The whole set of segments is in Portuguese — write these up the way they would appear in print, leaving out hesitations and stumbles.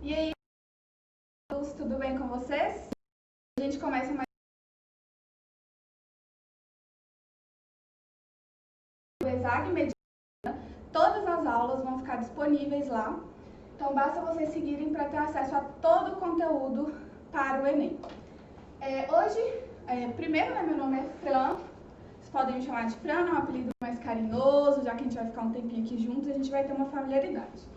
E aí, tudo bem com vocês? A gente começa mais o ESAG Medicina. Todas as aulas vão ficar disponíveis lá. Então, basta vocês seguirem para ter acesso a todo o conteúdo para o Enem. Primeiro, meu nome é Fran. Vocês podem me chamar de Fran, é um apelido mais carinhoso, já que a gente vai ficar um tempinho aqui juntos, a gente vai ter uma familiaridade.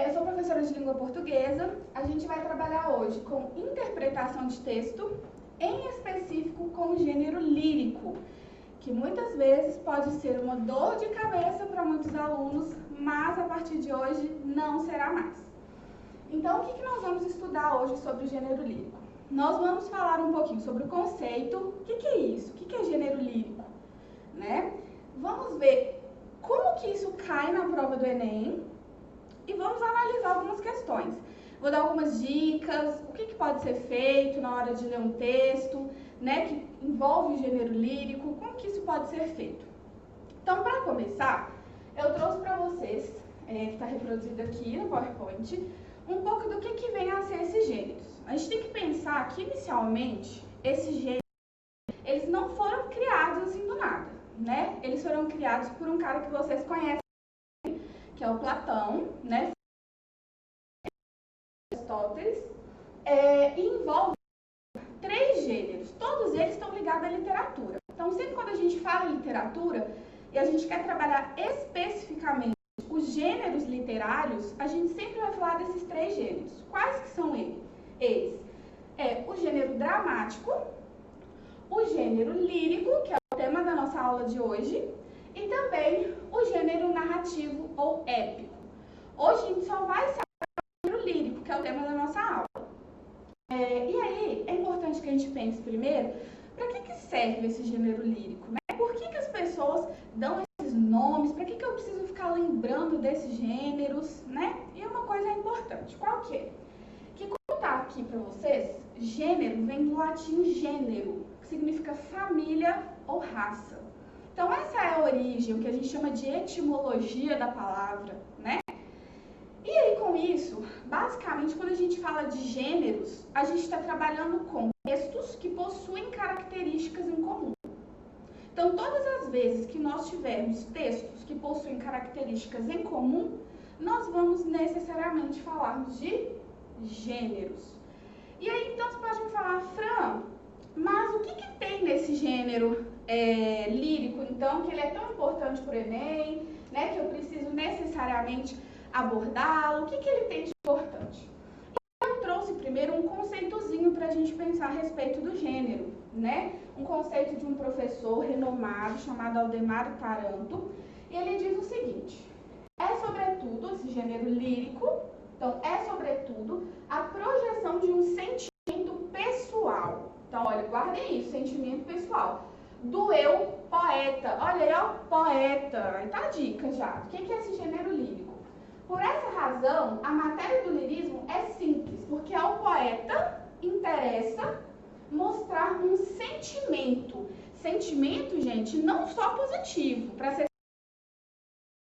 Eu sou professora de língua portuguesa. A gente vai trabalhar hoje com interpretação de texto, em específico com o gênero lírico, que muitas vezes pode ser uma dor de cabeça para muitos alunos, mas a partir de hoje não será mais. Então, o que nós vamos estudar hoje sobre o gênero lírico? Nós vamos falar um pouquinho sobre o conceito, o que é isso, o que é gênero lírico, né? Vamos ver como que isso cai na prova do Enem e vamos analisar algumas questões. Vou dar algumas dicas, o que pode ser feito na hora de ler um texto, né, que envolve o gênero lírico, como que isso pode ser feito. Então, para começar, eu trouxe para vocês, que está reproduzido aqui no PowerPoint, um pouco do que vem a ser esses gêneros. A gente tem que pensar que, inicialmente, esses gêneros, eles não foram criados assim do nada, né? Eles foram criados por um cara que vocês conhecem, que é o Platão, né? Aristóteles, e envolve 3 gêneros. Todos eles estão ligados à literatura. Então, sempre quando a gente fala em literatura e a gente quer trabalhar especificamente os gêneros literários, a gente sempre vai falar desses 3 gêneros. Quais que são eles? O gênero dramático, o gênero lírico, que é o tema da nossa aula de hoje, e também o gênero narrativo ou épico. Hoje a gente só vai saber do gênero lírico, que é o tema da nossa aula. E aí, é importante que a gente pense primeiro, para que serve esse gênero lírico, né? Por que as pessoas dão esses nomes? Para que eu preciso ficar lembrando desses gêneros, né? E uma coisa importante, qual que é? Que como tá aqui para vocês, gênero vem do latim gênero, que significa família ou raça. Então, essa é a origem, o que a gente chama de etimologia da palavra, né? E aí, com isso, basicamente, quando a gente fala de gêneros, a gente está trabalhando com textos que possuem características em comum. Então, todas as vezes que nós tivermos textos que possuem características em comum, nós vamos necessariamente falar de gêneros. E aí, então, você pode me falar, Fran, mas o que tem nesse gênero lírico, então, que ele é tão importante para o Enem, né, que eu preciso necessariamente abordá-lo, o que ele tem de importante? Eu trouxe primeiro um conceitozinho para a gente pensar a respeito do gênero, né? Um conceito de um professor renomado chamado Aldemar Taranto, e ele diz o seguinte: sobretudo, esse gênero lírico, então, sobretudo a projeção de um sentimento pessoal. Então, olha, guardem isso, sentimento pessoal. Do eu poeta. Olha aí, ó, poeta. Aí tá a dica já. O que é esse gênero lírico? Por essa razão, a matéria do lirismo é simples, porque ao poeta interessa mostrar um sentimento. Sentimento, gente, não só positivo. Para ser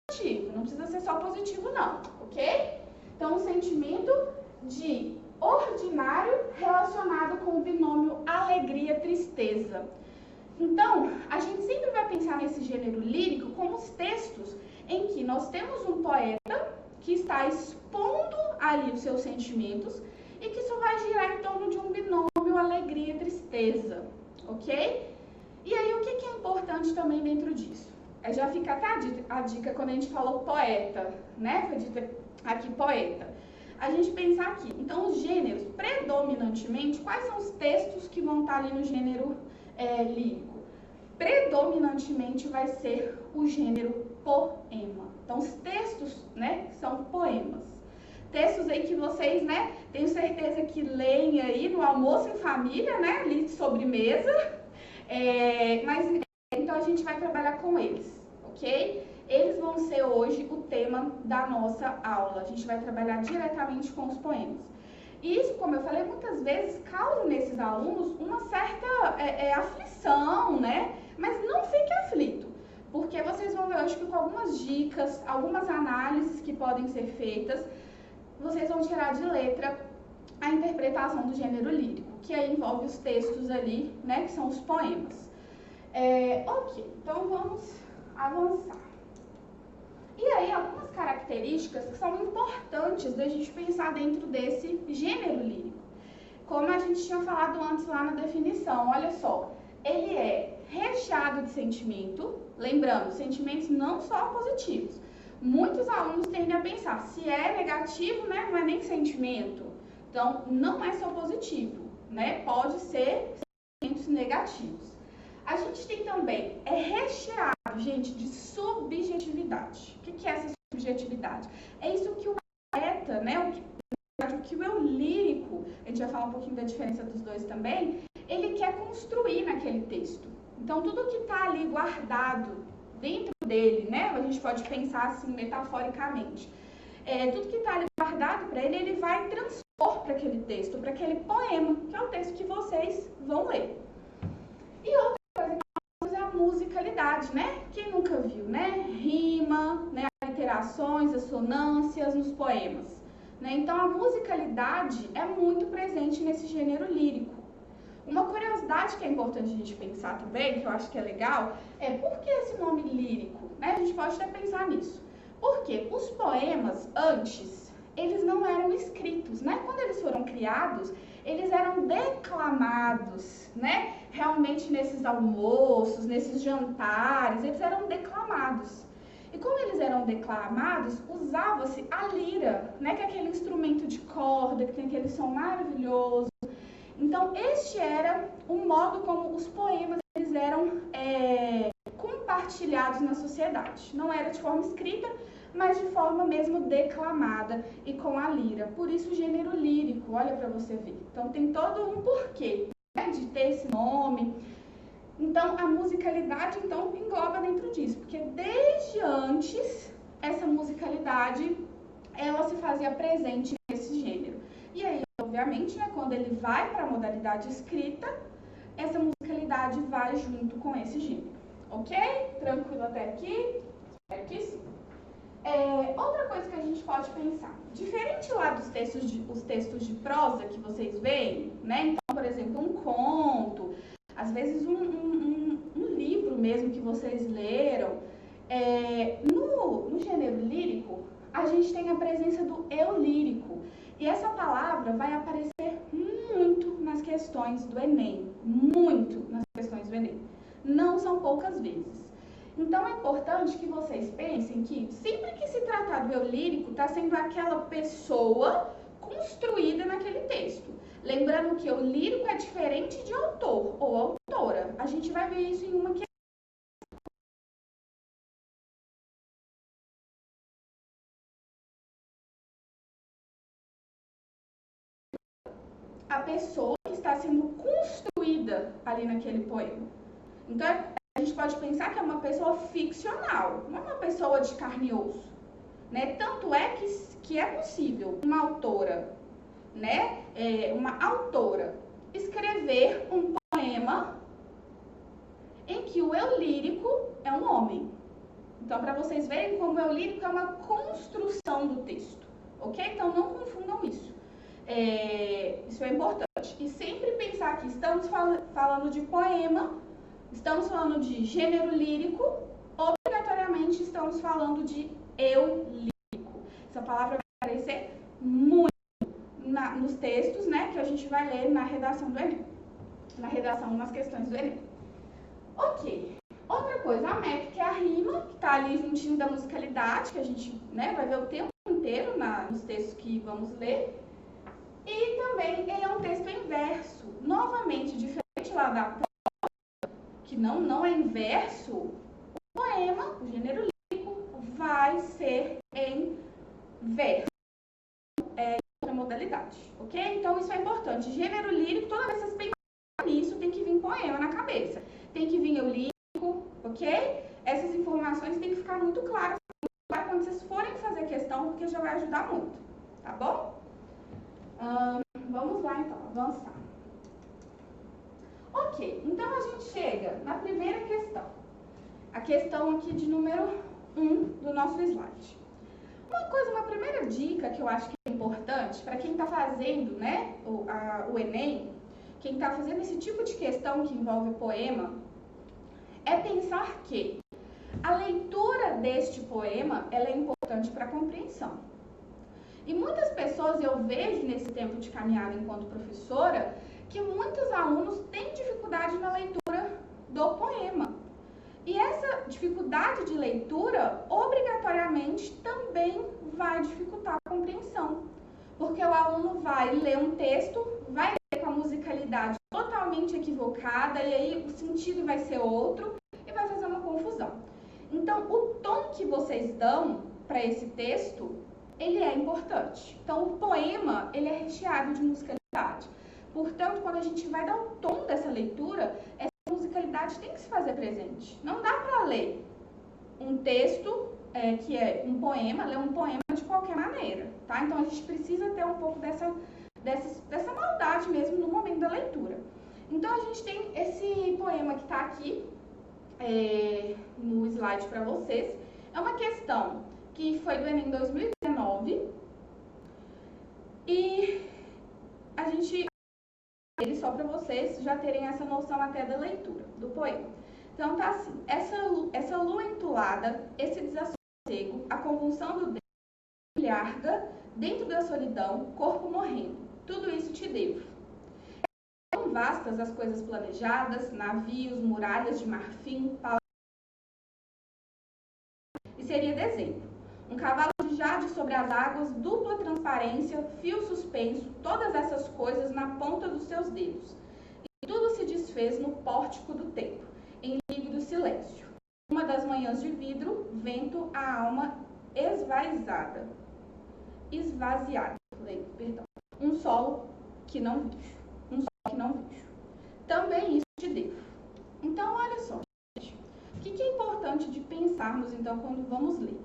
positivo, não precisa ser só positivo, não, ok? Então, um sentimento de ordinário relacionado com o binômio alegria-tristeza. Então, a gente sempre vai pensar nesse gênero lírico como os textos em que nós temos um poeta que está expondo ali os seus sentimentos e que isso vai girar em torno de um binômio alegria-tristeza, ok? E aí, o que é importante também dentro disso? Já fica até a dica quando a gente falou poeta, né? Foi dito aqui poeta. A gente pensar aqui, então os gêneros, predominantemente, quais são os textos que vão estar ali no gênero lírico? Predominantemente vai ser o gênero poema. Então os textos, né, são poemas. Textos aí que vocês, né, tenho certeza que leem aí no almoço em família, né, ali de sobremesa. Mas então a gente vai trabalhar com eles, ok? Eles vão ser hoje o tema da nossa aula. A gente vai trabalhar diretamente com os poemas. E isso, como eu falei, muitas vezes causa nesses alunos uma certa aflição, né? Mas não fique aflito, porque vocês vão ver hoje que com algumas dicas, algumas análises que podem ser feitas, vocês vão tirar de letra a interpretação do gênero lírico, que aí envolve os textos ali, né, que são os poemas. Ok, então vamos avançar. E aí, algumas características que são importantes da gente pensar dentro desse gênero lírico. Como a gente tinha falado antes lá na definição, olha só, ele é recheado de sentimento, lembrando, sentimentos não só positivos. Muitos alunos tendem a pensar, se é negativo, né, não é nem sentimento. Então, não é só positivo, né, pode ser sentimentos negativos. A gente tem também, é recheado, gente, de subjetividade. O que é essa subjetividade? É isso que o poeta, né, o que o eu lírico, a gente vai falar um pouquinho da diferença dos dois também, ele quer construir naquele texto. Então, tudo que está ali guardado dentro dele, né, a gente pode pensar assim metaforicamente, tudo que está ali guardado para ele, ele vai transpor para aquele texto, para aquele poema, que é o texto que vocês vão ler. E outra coisa que nós é a musicalidade, né? Quem nunca viu, né? Rima, né? Alterações, assonâncias nos poemas. Né? Então, a musicalidade é muito presente nesse gênero lírico. Uma curiosidade que é importante a gente pensar também, que eu acho que é legal, é por que esse nome lírico? Né? A gente pode até pensar nisso. Porque os poemas, antes, eles não eram escritos, né? Quando eles foram criados, eles eram declamados, né? Realmente nesses almoços, nesses jantares, eles eram declamados. E como eles eram declamados, usava-se a lira, né? Que é aquele instrumento de corda, que tem aquele som maravilhoso. Então, este era o modo como os poemas eles eram compartilhados na sociedade. Não era de forma escrita, mas de forma mesmo declamada e com a lira. Por isso o gênero lírico, olha para você ver. Então tem todo um porquê, né, de ter esse nome. Então a musicalidade então engloba dentro disso, porque desde antes essa musicalidade ela se fazia presente nesse gênero. E aí, obviamente, né, quando ele vai para a modalidade escrita, essa musicalidade vai junto com esse gênero. Ok? Tranquilo até aqui? Espero que sim. Outra coisa que a gente pode pensar, diferente lá dos os textos de prosa que vocês veem, né? Então, por exemplo, um conto, às vezes um livro mesmo que vocês leram, no gênero lírico, a gente tem a presença do eu lírico. E essa palavra vai aparecer muito nas questões do Enem, muito nas questões do Enem. Não são poucas vezes. Então é importante que vocês pensem que sempre que se tratar do eu lírico, está sendo aquela pessoa construída naquele texto. Lembrando que o lírico é diferente de autor ou autora. A gente vai ver isso em uma questão. A pessoa que está sendo construída ali naquele poema. Então a gente pode pensar que é uma pessoa ficcional, não é uma pessoa de carne e osso. Né? Tanto é que é possível uma autora, né, uma autora escrever um poema em que o eu lírico é um homem. Então, para vocês verem como o eu lírico é uma construção do texto, ok? Então, não confundam isso. Isso é importante. E sempre pensar que estamos falando de poema, estamos falando de gênero lírico, obrigatoriamente estamos falando de eu lírico. Essa palavra vai aparecer muito nos textos, né, que a gente vai ler na redação do Enem. Na redação, nas questões do Enem. Ok. Outra coisa, a MEP, que é a rima, que está ali juntinho da musicalidade, que a gente, né, vai ver o tempo inteiro nos textos que vamos ler. E também ele é um texto em verso. Novamente, diferente lá da prova, que não é em verso, o poema, o gênero lírico, vai ser em verso. Outra modalidade, ok? Então isso é importante. Gênero lírico, toda vez que vocês pensam nisso, tem que vir poema na cabeça. Tem que vir eu lírico, ok? Essas informações têm que ficar muito claras quando vocês forem fazer questão, porque já vai ajudar muito, tá bom? Vamos lá então, avançar. Ok, então a gente chega na primeira questão. A questão aqui de número 1 do nosso slide. Uma primeira dica que eu acho que é importante para quem está fazendo, né, o Enem, quem está fazendo esse tipo de questão que envolve poema, é pensar que a leitura deste poema ela é importante para a compreensão. E muitas pessoas, eu vejo nesse tempo de caminhada enquanto professora, que muitos alunos têm dificuldade na leitura do poema. E essa dificuldade de leitura, obrigatoriamente, também vai dificultar a compreensão. Porque o aluno vai ler um texto, vai ler com a musicalidade totalmente equivocada, e aí o sentido vai ser outro, e vai fazer uma confusão. Então, o tom que vocês dão para esse texto, ele é importante. Então, o poema, ele é recheado de musicalidade. Portanto, quando a gente vai dar o tom dessa leitura, essa musicalidade tem que se fazer presente. Não dá para ler um texto que é um poema, ler um poema de qualquer maneira, tá? Então, a gente precisa ter um pouco dessa maldade mesmo no momento da leitura. Então, a gente tem esse poema que está aqui no slide para vocês. É uma questão que foi do Enem 2019 e a gente ele só para vocês já terem essa noção até da leitura do poema. Então tá assim, essa lua entulada, esse desassossego, a convulsão do dedo, larga, dentro da solidão, corpo morrendo, tudo isso te devo. São vastas as coisas planejadas, navios, muralhas de marfim, e seria dezembro. Um cavalo de jade sobre as águas, dupla transparência, fio suspenso, todas essas coisas na ponta dos seus dedos. E tudo se desfez no pórtico do tempo, em lívido silêncio. Uma das manhãs de vidro, vento, a alma esvaziada. Perdão. Um solo que não vejo. Um solo que não vejo. Também isso te devo. Então, olha só, gente. O que é importante de pensarmos, então, quando vamos ler?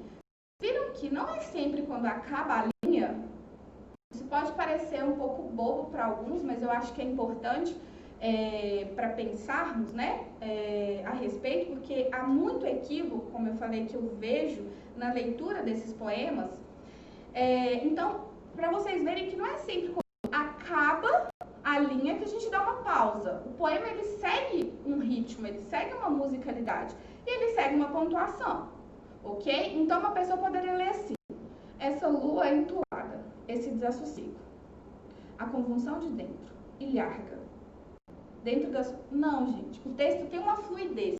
Viram que não é sempre quando acaba a linha, isso pode parecer um pouco bobo para alguns, mas eu acho que é importante para pensarmos, né, a respeito, porque há muito equívoco, como eu falei, que eu vejo na leitura desses poemas. Então, para vocês verem que não é sempre quando acaba a linha que a gente dá uma pausa. O poema, ele segue um ritmo, ele segue uma musicalidade e ele segue uma pontuação. Ok? Então, uma pessoa poderia ler assim: essa lua é entulada, esse desassossego, a convulsão de dentro, e larga. Dentro das... Não, gente, o texto tem uma fluidez.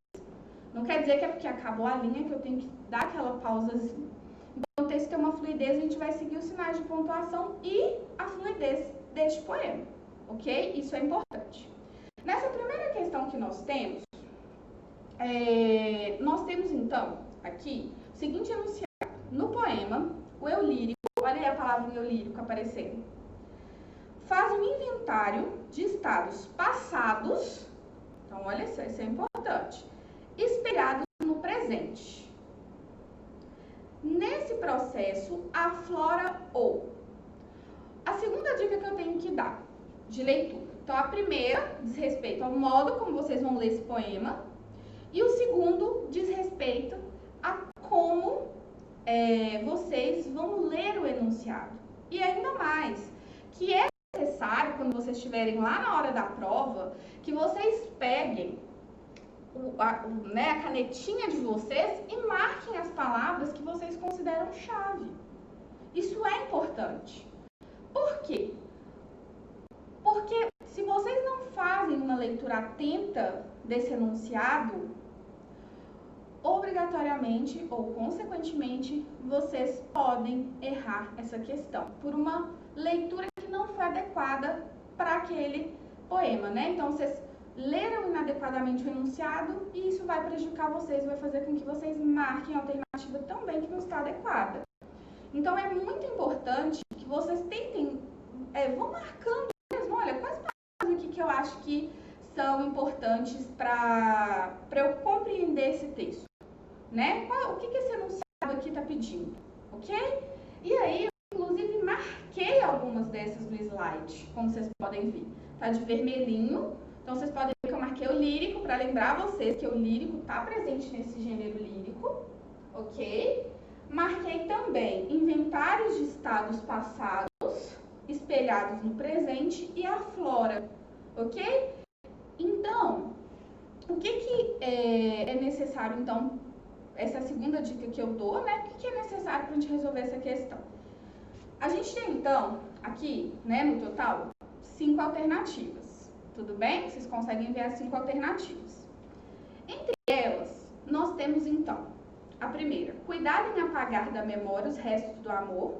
Não quer dizer que é porque acabou a linha que eu tenho que dar aquela pausazinha. Então, o texto tem uma fluidez, a gente vai seguir os sinais de pontuação e a fluidez deste poema. Ok? Isso é importante. Nessa primeira questão que nós temos então aqui o seguinte enunciado: no poema, o eu lírico, olha aí a palavra eu lírico aparecendo, faz um inventário de estados passados, então olha só, isso é importante, espelhados no presente. Nesse processo, aflora a segunda dica que eu tenho que dar de leitura. Então, a primeira diz respeito ao modo como vocês vão ler esse poema, e o segundo diz respeito a como vocês vão ler o enunciado. E ainda mais, que é necessário, quando vocês estiverem lá na hora da prova, que vocês peguem a canetinha de vocês e marquem as palavras que vocês consideram chave. Isso é importante. Por quê? Porque se vocês não fazem uma leitura atenta desse enunciado, obrigatoriamente ou consequentemente, vocês podem errar essa questão por uma leitura que não foi adequada para aquele poema, né? Então, vocês leram inadequadamente o enunciado e isso vai prejudicar vocês, vai fazer com que vocês marquem a alternativa também que não está adequada. Então, é muito importante que vocês tentem, vão marcando mesmo, olha, quais palavras aqui que eu acho que são importantes para eu compreender esse texto, né? O que esse enunciado aqui está pedindo, ok? E aí, eu, inclusive, marquei algumas dessas no slide, como vocês podem ver. Tá de vermelhinho, então vocês podem ver que eu marquei o lírico para lembrar vocês que o lírico está presente nesse gênero lírico, ok? Marquei também inventários de estados passados, espelhados no presente e aflora, ok? Então, o que é necessário, então, essa é a segunda dica que eu dou, né? O que é necessário para a gente resolver essa questão? A gente tem, então, aqui, né, no total, 5 alternativas, tudo bem? Vocês conseguem ver as 5 alternativas. Entre elas, nós temos, então, a primeira, cuidado em apagar da memória os restos do amor,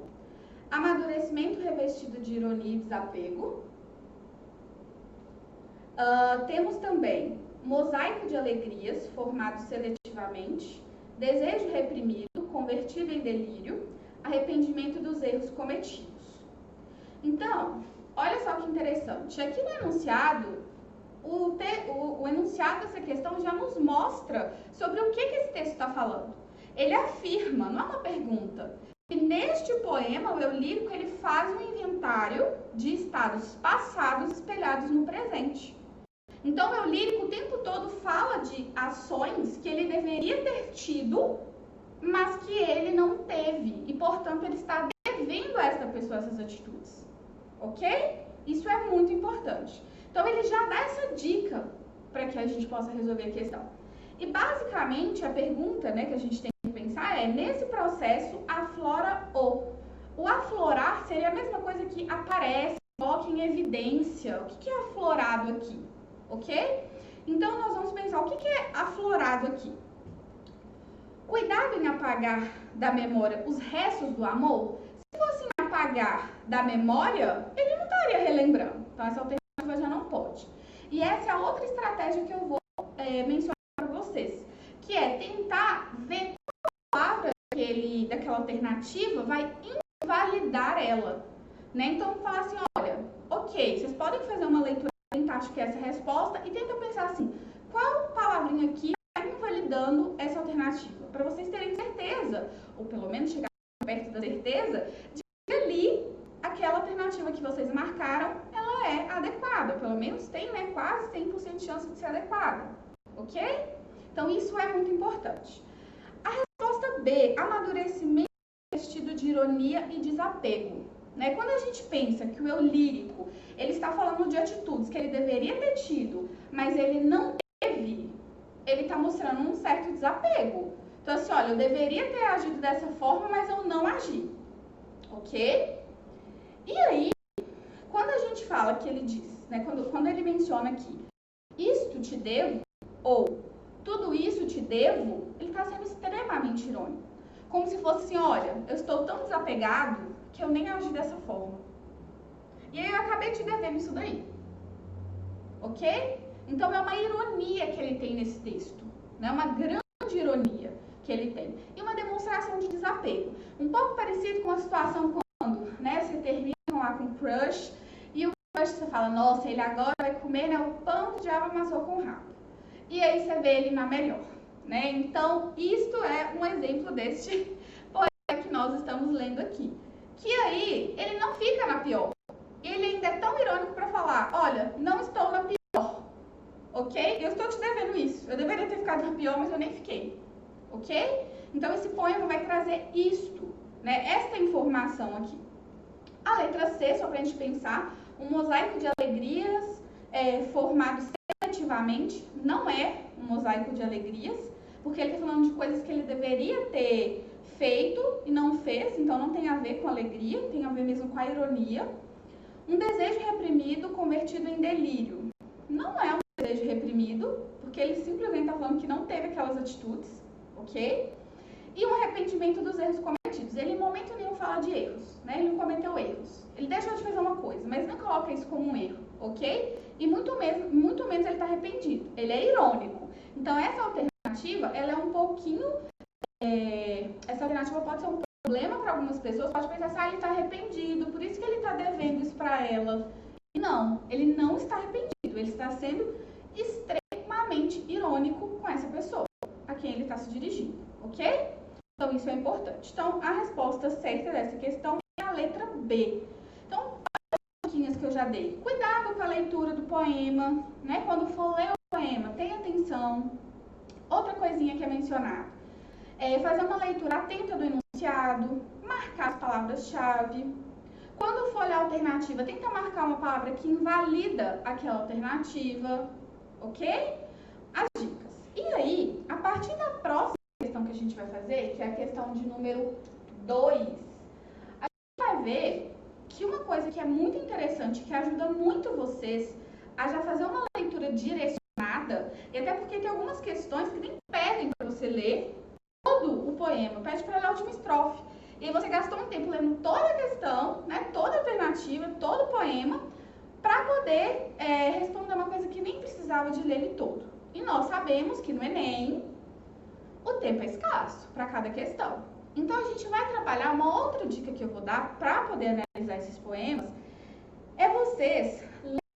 amadurecimento revestido de ironia e desapego. Temos também mosaico de alegrias formado seletivamente, desejo reprimido, convertido em delírio, arrependimento dos erros cometidos. Então, olha só que interessante. Aqui no enunciado, o enunciado dessa questão já nos mostra sobre o que esse texto está falando. Ele afirma, não é uma pergunta, que neste poema, o eu lírico, ele faz um inventário de estados passados espelhados no presente. Então, o eu lírico o tempo todo fala de ações que ele deveria ter tido, mas que ele não teve. E, portanto, ele está devendo a esta pessoa essas atitudes. Ok? Isso é muito importante. Então, ele já dá essa dica para que a gente possa resolver a questão. E, basicamente, a pergunta, né, que a gente tem que pensar é, nesse processo, aflora o. O aflorar seria a mesma coisa que aparece, coloca em evidência. O que é aflorado aqui? Ok? Então, nós vamos pensar o que é aflorado aqui. Cuidado em apagar da memória os restos do amor. Se fosse apagar da memória, ele não estaria relembrando. Então, essa alternativa já não pode. E essa é a outra estratégia que eu vou mencionar para vocês, que é tentar ver qual palavra daquela alternativa vai invalidar ela. Né? Então, falar assim, olha, ok, vocês podem fazer uma leitura tentar que é essa resposta e tenta pensar assim, qual palavrinha aqui está invalidando essa alternativa? Para vocês terem certeza, ou pelo menos chegar perto da certeza, de que ali aquela alternativa que vocês marcaram, ela é adequada. Pelo menos tem, né, quase 100% de chance de ser adequada. Ok? Então, isso é muito importante. A resposta B, amadurecimento vestido de ironia e desapego. Né? Quando a gente pensa que o eu lírico, ele está falando de atitudes que ele deveria ter tido, mas ele não teve, ele está mostrando um certo desapego. Então, assim, olha, eu deveria ter agido dessa forma, mas eu não agi. Ok? E aí, quando a gente fala que ele diz, né, quando ele menciona aqui, isto te devo, ou tudo isso te devo, ele está sendo extremamente irônico. Como se fosse assim, olha, eu estou tão desapegado que eu nem agi dessa forma. E aí eu acabei te devendo isso daí. Ok? Então é uma ironia que ele tem nesse texto. Né? Uma grande ironia que ele tem. E uma demonstração de desapego. Um pouco parecido com a situação quando, né, você termina lá com o crush e o crush você fala, nossa, ele agora vai comer, né, o pão que o diabo amassou com o rabo. E aí você vê ele na melhor. Né? Então, isto é um exemplo deste poema que nós estamos lendo aqui. Que aí, ele não fica na pior. Ele ainda é tão irônico para falar, olha, não estou na pior, ok? Eu estou te devendo isso. Eu deveria ter ficado na pior, mas eu nem fiquei, ok? Então, esse poema vai trazer isto, né? Esta informação aqui. A letra C, só para a gente pensar, um mosaico de alegrias formado seletivamente, não é um mosaico de alegrias, porque ele está falando de coisas que ele deveria ter feito e não fez, então não tem a ver com alegria, tem a ver mesmo com a ironia. Um desejo reprimido convertido em delírio. Não é um desejo reprimido, porque ele simplesmente está falando que não teve aquelas atitudes, ok? E um arrependimento dos erros cometidos. Ele em momento nenhum fala de erros, né? Ele não cometeu erros. Ele deixou de fazer uma coisa, mas não coloca isso como um erro, ok? E muito menos ele está arrependido. Ele é irônico. Então essa alternativa, ela é um pouquinho... essa alternativa pode ser um problema para algumas pessoas, pode pensar assim, ele está arrependido, por isso que ele está devendo isso para ela. E não, ele não está arrependido, ele está sendo extremamente irônico com essa pessoa a quem ele está se dirigindo, ok? Então isso é importante. Então a resposta certa dessa questão é a letra B. Então, as diquinhas que eu já dei. Cuidado com a leitura do poema, né? Quando for ler o poema, tenha atenção. Outra coisinha que é mencionada. Fazer uma leitura atenta do enunciado, marcar as palavras-chave, Quando for olhar a alternativa, tenta marcar uma palavra que invalida aquela alternativa, ok? As dicas. E aí, a partir da próxima questão que a gente vai fazer, que é a questão de número 2, a gente vai ver que uma coisa que é muito interessante, que ajuda muito vocês a já fazer uma leitura direcionada, e até porque tem algumas questões que nem pedem para você ler todo o poema, pede para ler a última estrofe. E aí você gastou um tempo lendo toda a questão, né, toda a alternativa, todo o poema, para poder responder uma coisa que nem precisava de ler ele todo. E nós sabemos que no Enem o tempo é escasso para cada questão. Então a gente vai trabalhar, uma outra dica que eu vou dar para poder analisar esses poemas, é vocês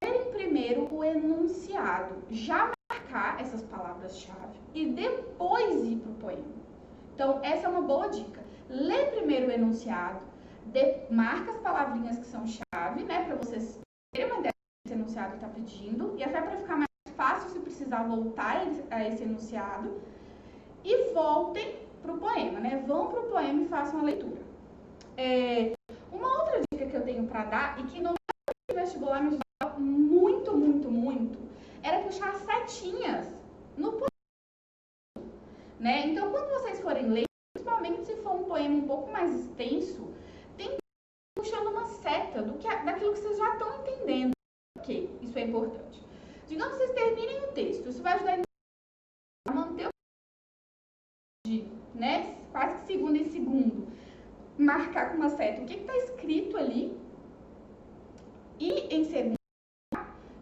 lerem primeiro o enunciado, já marcar essas palavras-chave e depois ir para o poema. Então essa é uma boa dica. Lê primeiro o enunciado, marca as palavrinhas que são chave, né, para vocês terem uma ideia do que esse enunciado está pedindo, e até para ficar mais fácil se precisar voltar a esse enunciado, e voltem para o poema, né, vão para o poema e façam a leitura. Uma outra dica que eu tenho para dar, e que no vestibular me ajudava muito, era puxar as setinhas no poema, né, então quando vocês forem ler, principalmente se for um poema um pouco mais extenso, tem que ir puxando uma seta daquilo que vocês já estão entendendo. Ok, isso é importante. Digamos que vocês terminem o texto, isso vai ajudar a manter o né, quase que segundo em segundo, marcar com uma seta o que está escrito ali, e em segundo,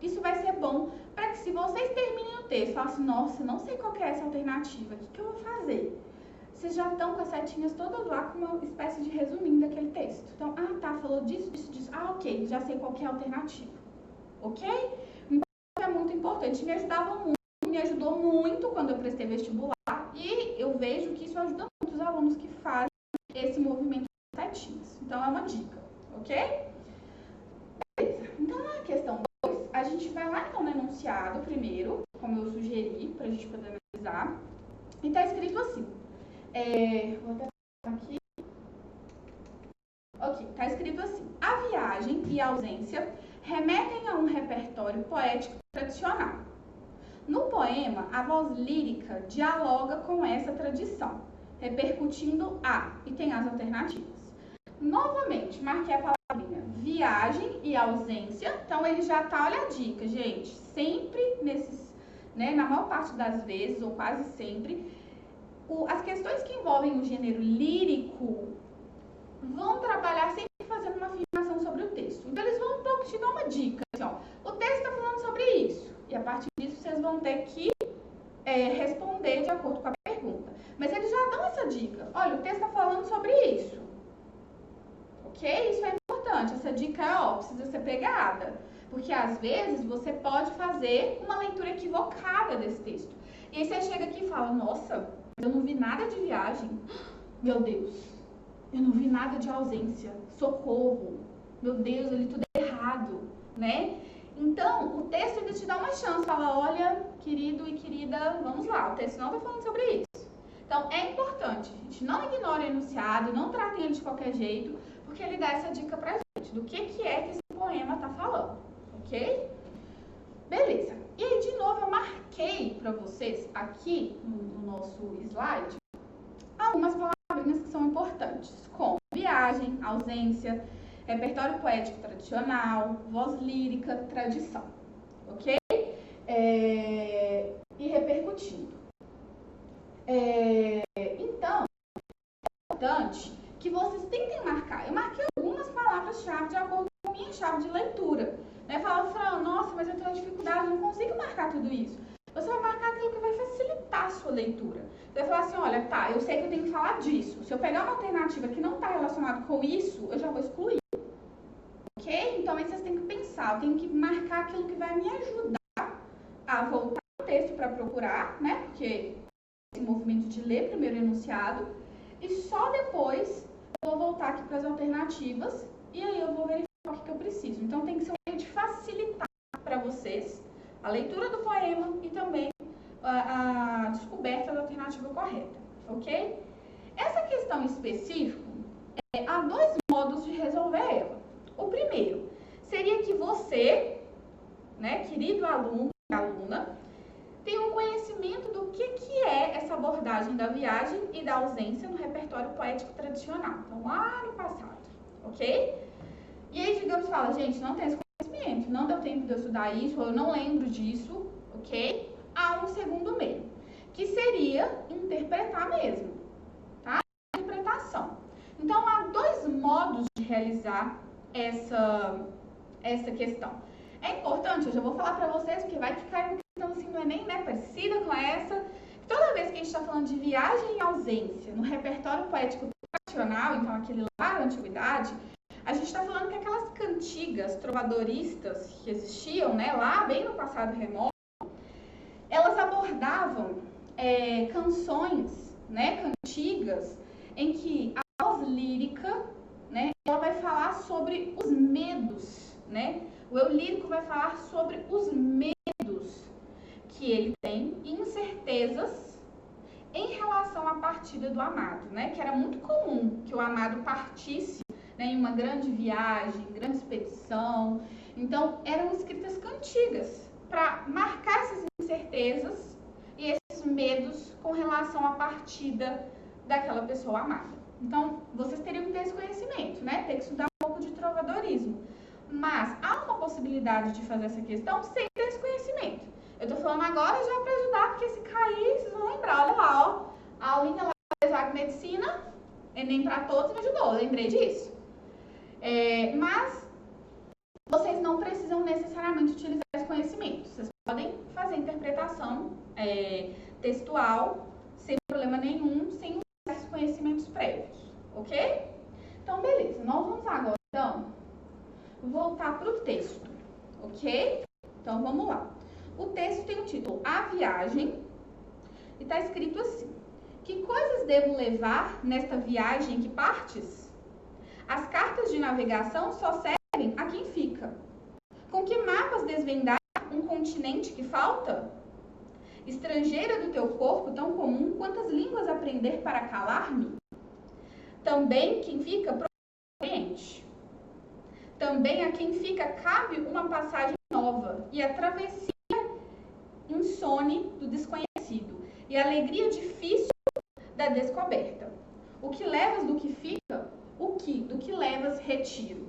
isso vai ser bom para que se vocês terminem o texto, falem assim, nossa, não sei qual que é essa alternativa, o que eu vou fazer? Vocês já estão com as setinhas todas lá com uma espécie de resuminho daquele texto. Então, tá, falou disso, disso. Ok, já sei qual que é a alternativa. Ok? Então, é muito importante. Me ajudou muito quando eu prestei vestibular. E eu vejo que isso ajuda muito os alunos que fazem esse movimento de setinhas. Então, é uma dica. Ok? Beleza. Então, na questão 2, a gente vai lá então no enunciado primeiro, como eu sugeri, para a gente poder analisar. E está escrito assim. Vou até aqui. Ok, está escrito assim. A viagem e a ausência remetem a um repertório poético tradicional. No poema, a voz lírica dialoga com essa tradição, repercutindo e tem as alternativas. Novamente, marquei a palavrinha viagem e ausência. Então, ele já tá, olha a dica, gente. Sempre nesses, né, na maior parte das vezes, ou quase sempre, as questões que envolvem o gênero lírico vão trabalhar sempre fazendo uma afirmação sobre o texto. Então, eles vão um pouco te dar uma dica. Assim, ó, o texto está falando sobre isso. E a partir disso, vocês vão ter que responder de acordo com a pergunta. Mas eles já dão essa dica. Olha, o texto está falando sobre isso. Ok? Isso é importante. Essa dica precisa ser pegada. Porque, às vezes, você pode fazer uma leitura equivocada desse texto. E aí você chega aqui e fala, nossa, eu não vi nada de viagem. Meu Deus, eu não vi nada de ausência. Socorro. Meu Deus, eu li tudo errado, né? Então, o texto ainda te dá uma chance. Fala, olha, querido e querida, vamos lá. O texto não está falando sobre isso. Então, é importante, gente. Não ignore o enunciado, não tratem ele de qualquer jeito, porque ele dá essa dica pra gente do que é que esse poema está falando, ok? Beleza. E aí, de novo, eu marquei para vocês aqui no nosso slide algumas palavrinhas que são importantes, como viagem, ausência, repertório poético tradicional, voz lírica, tradição, ok? E repercutindo. Então, é importante que vocês tentem marcar. Eu marquei algumas palavras-chave de acordo com a minha chave de leitura. Né? Fala, nossa, mas eu tenho dificuldade, eu não consigo marcar tudo isso. Você vai marcar aquilo que vai facilitar a sua leitura. Você vai falar assim, olha, tá, eu sei que eu tenho que falar disso. Se eu pegar uma alternativa que não está relacionada com isso, eu já vou excluir. Ok? Então, aí vocês têm que pensar, eu tenho que marcar aquilo que vai me ajudar a voltar ao texto para procurar, né? Porque esse movimento de ler primeiro o enunciado, e só depois eu vou voltar aqui para as alternativas, e aí eu vou verificar o que eu preciso. Então, tem que ser um meio de facilitar para vocês a leitura do poema e também a descoberta da alternativa correta, ok? Essa questão em específico, há dois modos de resolver ela. primeiro seria que você, né, querido aluno e aluna, tem um conhecimento do que é essa abordagem da viagem e da ausência no repertório poético tradicional. Então, lá no passado, ok? E aí, digamos, fala, gente, não tem esse conhecimento, não deu tempo de eu estudar isso, ou eu não lembro disso, ok? Há um segundo meio, que seria interpretar mesmo, tá? Interpretação. Então, há dois modos de realizar essa questão. É importante, eu já vou falar para vocês, porque vai que cai uma questão assim no Enem, né, parecida com essa. Toda vez que a gente está falando de viagem e ausência no repertório poético tradicional, então aquele lá da antiguidade, a gente está falando que aquelas cantigas trovadoristas que existiam, né, lá bem no passado remoto, elas abordavam canções, né, cantigas, em que a voz lírica, né, ela vai falar sobre os medos, né? O eu lírico vai falar sobre os medos que ele tem e incertezas em relação à partida do amado, né? Que era muito comum que o amado partisse, né, em uma grande viagem, grande expedição. Então, eram escritas cantigas para marcar essas incertezas e esses medos com relação à partida daquela pessoa amada. Então, vocês teriam que ter esse conhecimento, né? Ter que estudar um pouco de trovadorismo. Mas há uma possibilidade de fazer essa questão sem ter esse conhecimento. Eu tô falando agora já para ajudar, porque se cair, vocês vão lembrar. Olha lá, ó, a aulinha lá da Exato Medicina, Enem para todos, me ajudou, eu lembrei disso. Mas vocês não precisam necessariamente utilizar esse conhecimento. Vocês podem fazer interpretação textual sem problema nenhum, sem usar esses conhecimentos prévios, ok? Então, beleza. Nós vamos agora, então, voltar para o texto, ok? Então, vamos lá. O texto tem o título A Viagem e está escrito assim: que coisas devo levar nesta viagem que partes? As cartas de navegação só servem a quem fica. Com que mapas desvendar um continente que falta? Estrangeira do teu corpo tão comum, quantas línguas aprender para calar-me? Também quem fica provavelmente. Também a quem fica cabe uma passagem nova e a travessia insone do desconhecido e a alegria difícil da descoberta. O que levas do que fica, do que levas retiro.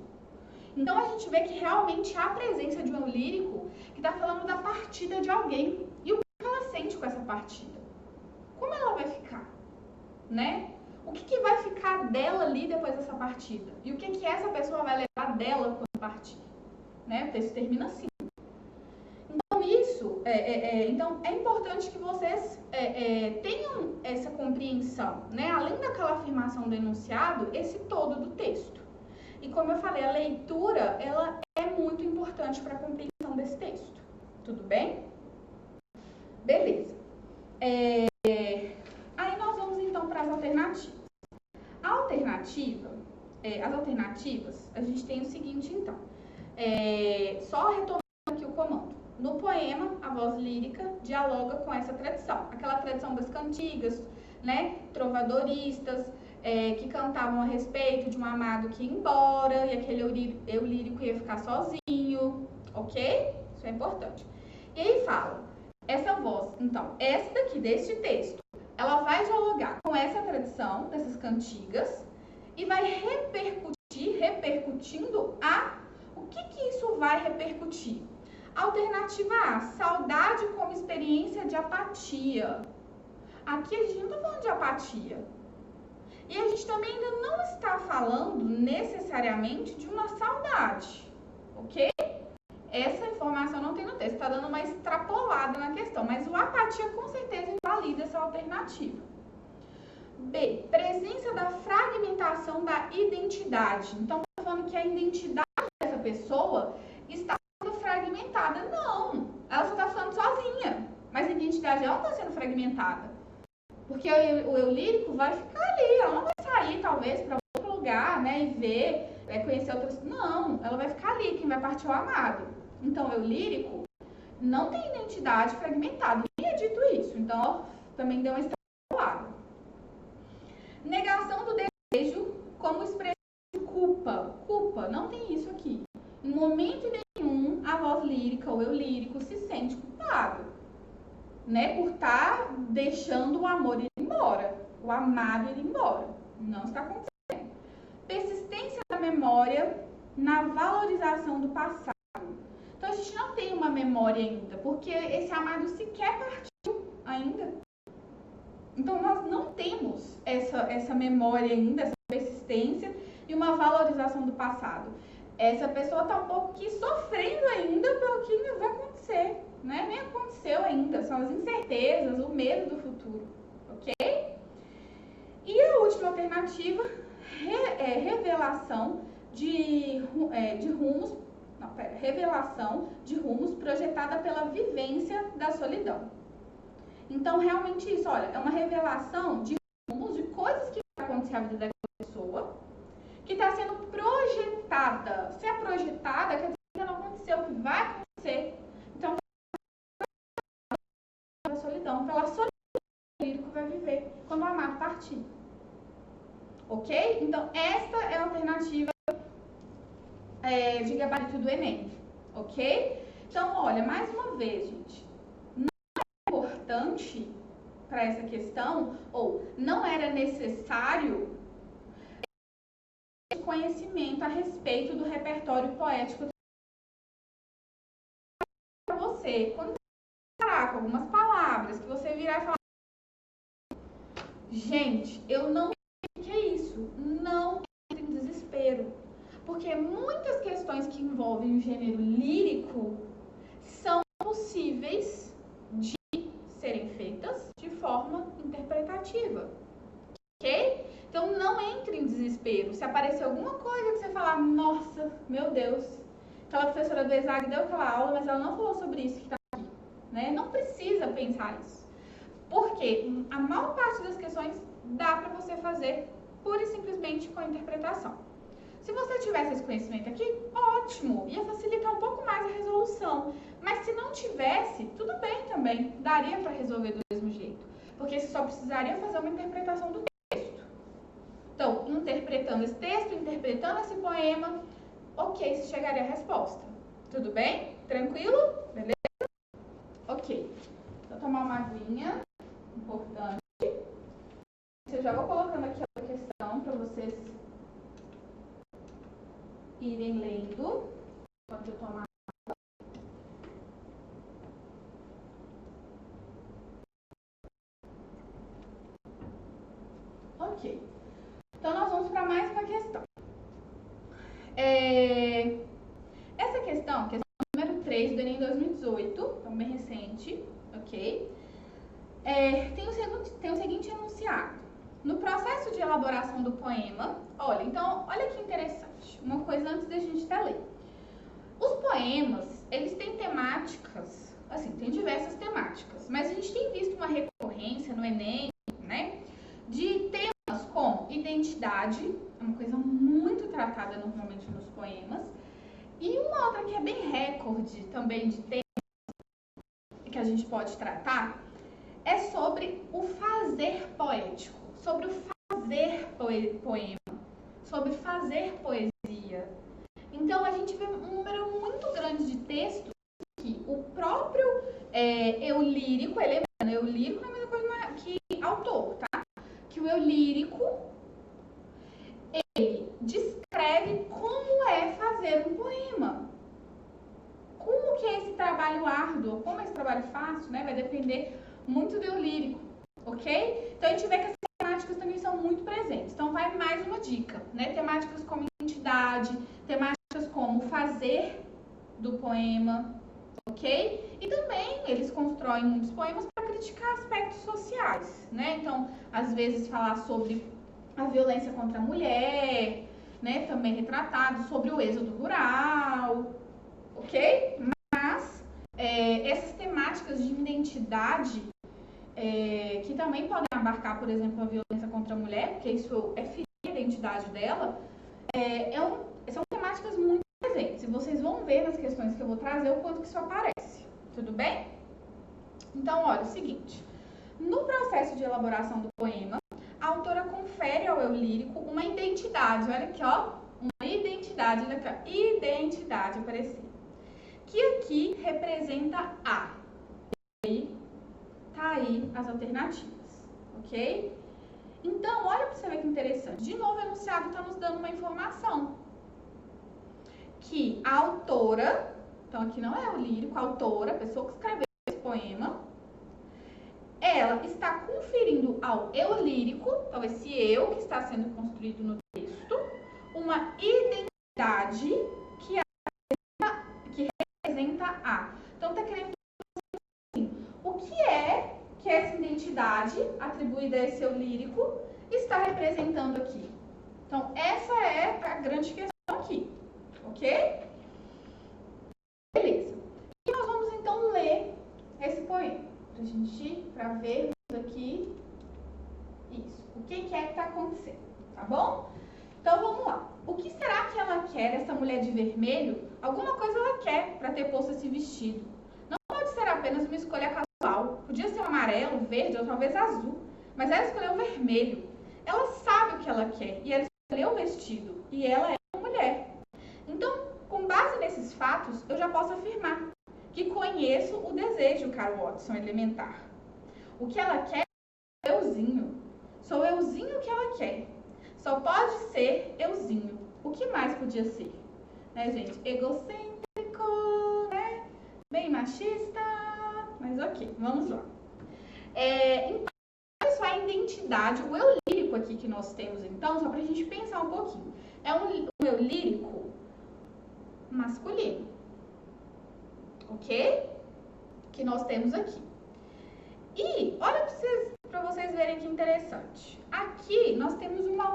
Então a gente vê que realmente há a presença de um lírico que está falando da partida de alguém e o que ela sente com essa partida. Como ela vai ficar, né? O que vai ficar dela ali depois dessa partida? E o que essa pessoa vai levar dela quando partir? Né? O texto termina assim. Então, então é importante que vocês tenham essa compreensão, né? Além daquela afirmação do enunciado, esse todo do texto. E como eu falei, a leitura, ela é muito importante para a compreensão desse texto. Tudo bem? Beleza. Aí nós vamos então para as alternativas. As alternativas, a gente tem o seguinte então. Só retomando aqui o comando. No poema, a voz lírica dialoga com essa tradição. Aquela tradição das cantigas, né, trovadoristas, que cantavam a respeito de um amado que ia embora e aquele eu lírico ia ficar sozinho, ok? Isso é importante. E aí fala, essa voz, então, essa daqui deste texto, ela vai dialogar com essa tradição dessas cantigas e vai repercutindo o que isso vai repercutir? Alternativa A, saudade como experiência de apatia. Aqui a gente não está falando de apatia. E a gente também ainda não está falando necessariamente de uma saudade, ok? Essa informação não tem no texto, está dando uma extrapolada na questão, mas o apatia com certeza invalida essa alternativa. B, presença da fragmentação da identidade. Então, está falando que a identidade dessa pessoa está sendo fragmentada. Não, ela só está falando sozinha, mas a identidade dela não está sendo fragmentada. Porque o eu lírico vai ficar ali, ela não vai sair, talvez, para outro lugar, né, e ver, conhecer outras... Não, ela vai ficar ali, quem vai partir é o amado. Então, o eu lírico não tem identidade fragmentada. Nem é dito isso, então, ó, também deu uma extrapolada. Negação do desejo como expressão de culpa. Culpa, não tem isso aqui. Em momento nenhum, a voz lírica ou eu lírico se sente culpado, né? Por estar deixando o amor ir embora, o amado ir embora. Não está acontecendo. Persistência da memória na valorização do passado. Então, a gente não tem uma memória ainda, porque esse amado sequer partiu ainda. Então, nós não temos essa memória ainda, essa persistência e uma valorização do passado. Essa pessoa está um pouco aqui sofrendo ainda pelo que ainda vai acontecer, né? Nem aconteceu ainda, são as incertezas, o medo do futuro, ok? E a última alternativa é revelação de rumos projetada pela vivência da solidão. Então, realmente isso, olha, é uma revelação de rumos, de coisas que vai acontecer na vida daquela pessoa, que está sendo projetada. Se é projetada, quer dizer que não aconteceu, que vai acontecer. Então, pela solidão, pela solidão que o lírico vai viver quando o amado partir. Ok? Então, esta é a alternativa de gabarito do Enem. Ok? Então, olha, mais uma vez, gente, não é importante para essa questão, ou não era necessário conhecimento a respeito do repertório poético para você. Quando você parar com algumas palavras que você virar e falar, gente, eu não sei o que é isso, não entre em desespero, porque muitas questões que envolvem o gênero lírico são possíveis de serem feitas de forma interpretativa, ok? Então, não entre em desespero. Se aparecer alguma coisa que você falar, nossa, meu Deus, aquela professora do ESAG deu aquela aula, mas ela não falou sobre isso que está aqui, né? Não precisa pensar isso. Porque a maior parte das questões dá para você fazer pura e simplesmente com a interpretação. Se você tivesse esse conhecimento aqui, ótimo, ia facilitar um pouco mais a resolução. Mas se não tivesse, tudo bem também, daria para resolver do mesmo jeito. Porque você só precisaria fazer uma interpretação do texto. Então, interpretando esse texto, interpretando esse poema, ok, você chegaria à resposta. Tudo bem? Tranquilo? Beleza? Ok. Vou tomar uma aguinha, importante. Eu já vou colocando aqui a questão para vocês irem lendo enquanto eu tomar. Ok. Então, nós vamos para mais uma questão. Essa questão número 3 do Enem 2018, então bem recente, ok? Tem o seguinte enunciado. No processo de elaboração do poema, olha que interessante, uma coisa antes da gente até ler. Os poemas, eles têm temáticas, assim, tem diversas temáticas, mas a gente tem visto uma recorrência no Enem, né, de temas como identidade, é uma coisa muito tratada normalmente nos poemas, e uma outra que é bem recorde também de temas que a gente pode tratar, é sobre o fazer poético, sobre o fazer poema, sobre fazer poesia. Então, a gente vê um número muito grande de textos que o próprio eu lírico, eu lírico não é a mesma coisa que autor, tá? Que o eu lírico, ele descreve como é fazer um poema. Como que é esse trabalho árduo, como é esse trabalho fácil, né? Vai depender muito do eu lírico, ok? Então, a gente vê que as temáticas também são muito presentes. Então, vai mais uma dica, né? Temáticas como identidade, temáticas como fazer do poema, ok? E também eles constroem muitos poemas para criticar aspectos sociais, né? Então, às vezes falar sobre a violência contra a mulher, né? Também retratado sobre o êxodo rural, ok? Mas essas temáticas de identidade, que também podem abarcar, por exemplo, a violência contra a mulher, porque isso é ferir a identidade dela, são temáticas muito presentes. E vocês vão ver nas questões que eu vou trazer o quanto que isso aparece. Tudo bem? Então, olha, o seguinte. No processo de elaboração do poema, a autora confere ao eu lírico uma identidade. Olha aqui, ó. Uma identidade identidade aparecer. Que aqui representa A. E tá aí as alternativas, ok? Então, olha para você ver que interessante. De novo, o enunciado está nos dando uma informação. Que a autora, então aqui não é o lírico, a autora, a pessoa que escreveu esse poema, ela está conferindo ao eu lírico, então esse eu que está sendo construído no texto, uma identidade que representa A. Então, está querendo dizer assim, o que é que essa identidade atribuída a esse eu lírico está representando aqui? Então, essa é a grande questão aqui, ok? Beleza. E nós vamos, então, ler esse poema, para vermos aqui isso. O que é que está acontecendo, tá bom? Então, vamos lá. O que será que ela quer, essa mulher de vermelho? Alguma coisa ela quer para ter posto esse vestido. Não pode ser apenas uma escolha casual. Podia ser um amarelo, verde ou talvez azul. Mas ela escolheu o vermelho. Ela sabe o que ela quer e ela escolheu o vestido. E ela é uma mulher. Então, com base nesses fatos, eu já posso afirmar que conheço o desejo, caro Watson, elementar. O que ela quer é euzinho. Sou euzinho que ela quer. Só pode ser euzinho. O que mais podia ser? Né, gente? Egocêntrico, né? Bem machista. Mas ok, vamos lá. Então, olha só a identidade, o eu lírico aqui que nós temos, então, só pra gente pensar um pouquinho. É um eu lírico masculino. Ok? Que nós temos aqui. E olha para vocês verem que interessante. Aqui nós temos uma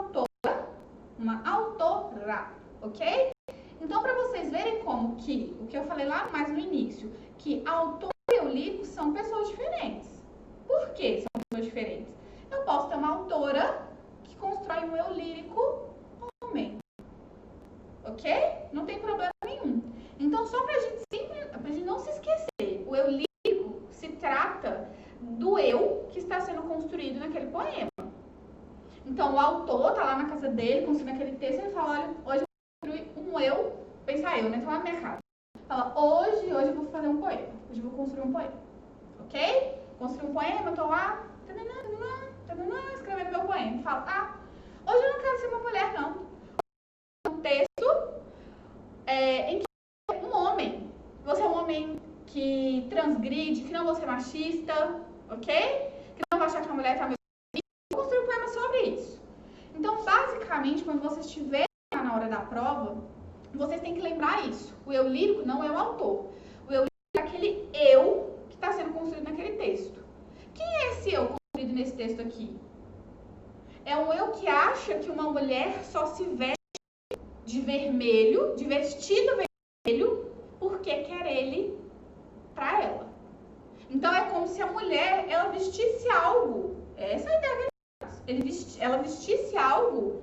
autora, ok? Então, para vocês verem como que, o que eu falei lá mais no início, que autor e eu lírico são pessoas diferentes. Por que são pessoas diferentes? Eu posso ter uma autora que constrói um eu lírico homem, ok? Não tem problema nenhum. Então, só pra gente não se esquecer, o eu lírico se trata do eu que está sendo construído naquele poema. Então, o autor tá lá na casa dele, construindo aquele texto, e ele fala, olha, hoje eu vou construir um eu, pensa eu, né? Tá lá na minha casa. Fala, hoje eu vou fazer um poema. Hoje eu vou construir um poema. Ok? Construir um poema, eu tô lá, escrevendo meu poema. Fala, hoje eu não quero ser uma mulher, não. Um texto em que um homem, você é um homem que transgride, que não vou ser machista, ok? Que não vai achar que a mulher tá meio... Vou construir um poema sobre isso. Então, basicamente, quando vocês estiverem na hora da prova, vocês têm que lembrar isso. O eu lírico não é o autor. O eu lírico é aquele eu que está sendo construído naquele texto. Quem é esse eu construído nesse texto aqui? É um eu que acha que uma mulher só se veste de vermelho, de vestido vermelho, porque quer ele para ela. Então, é como se a mulher, ela vestisse algo. Essa é a ideia dele. Ela vestisse algo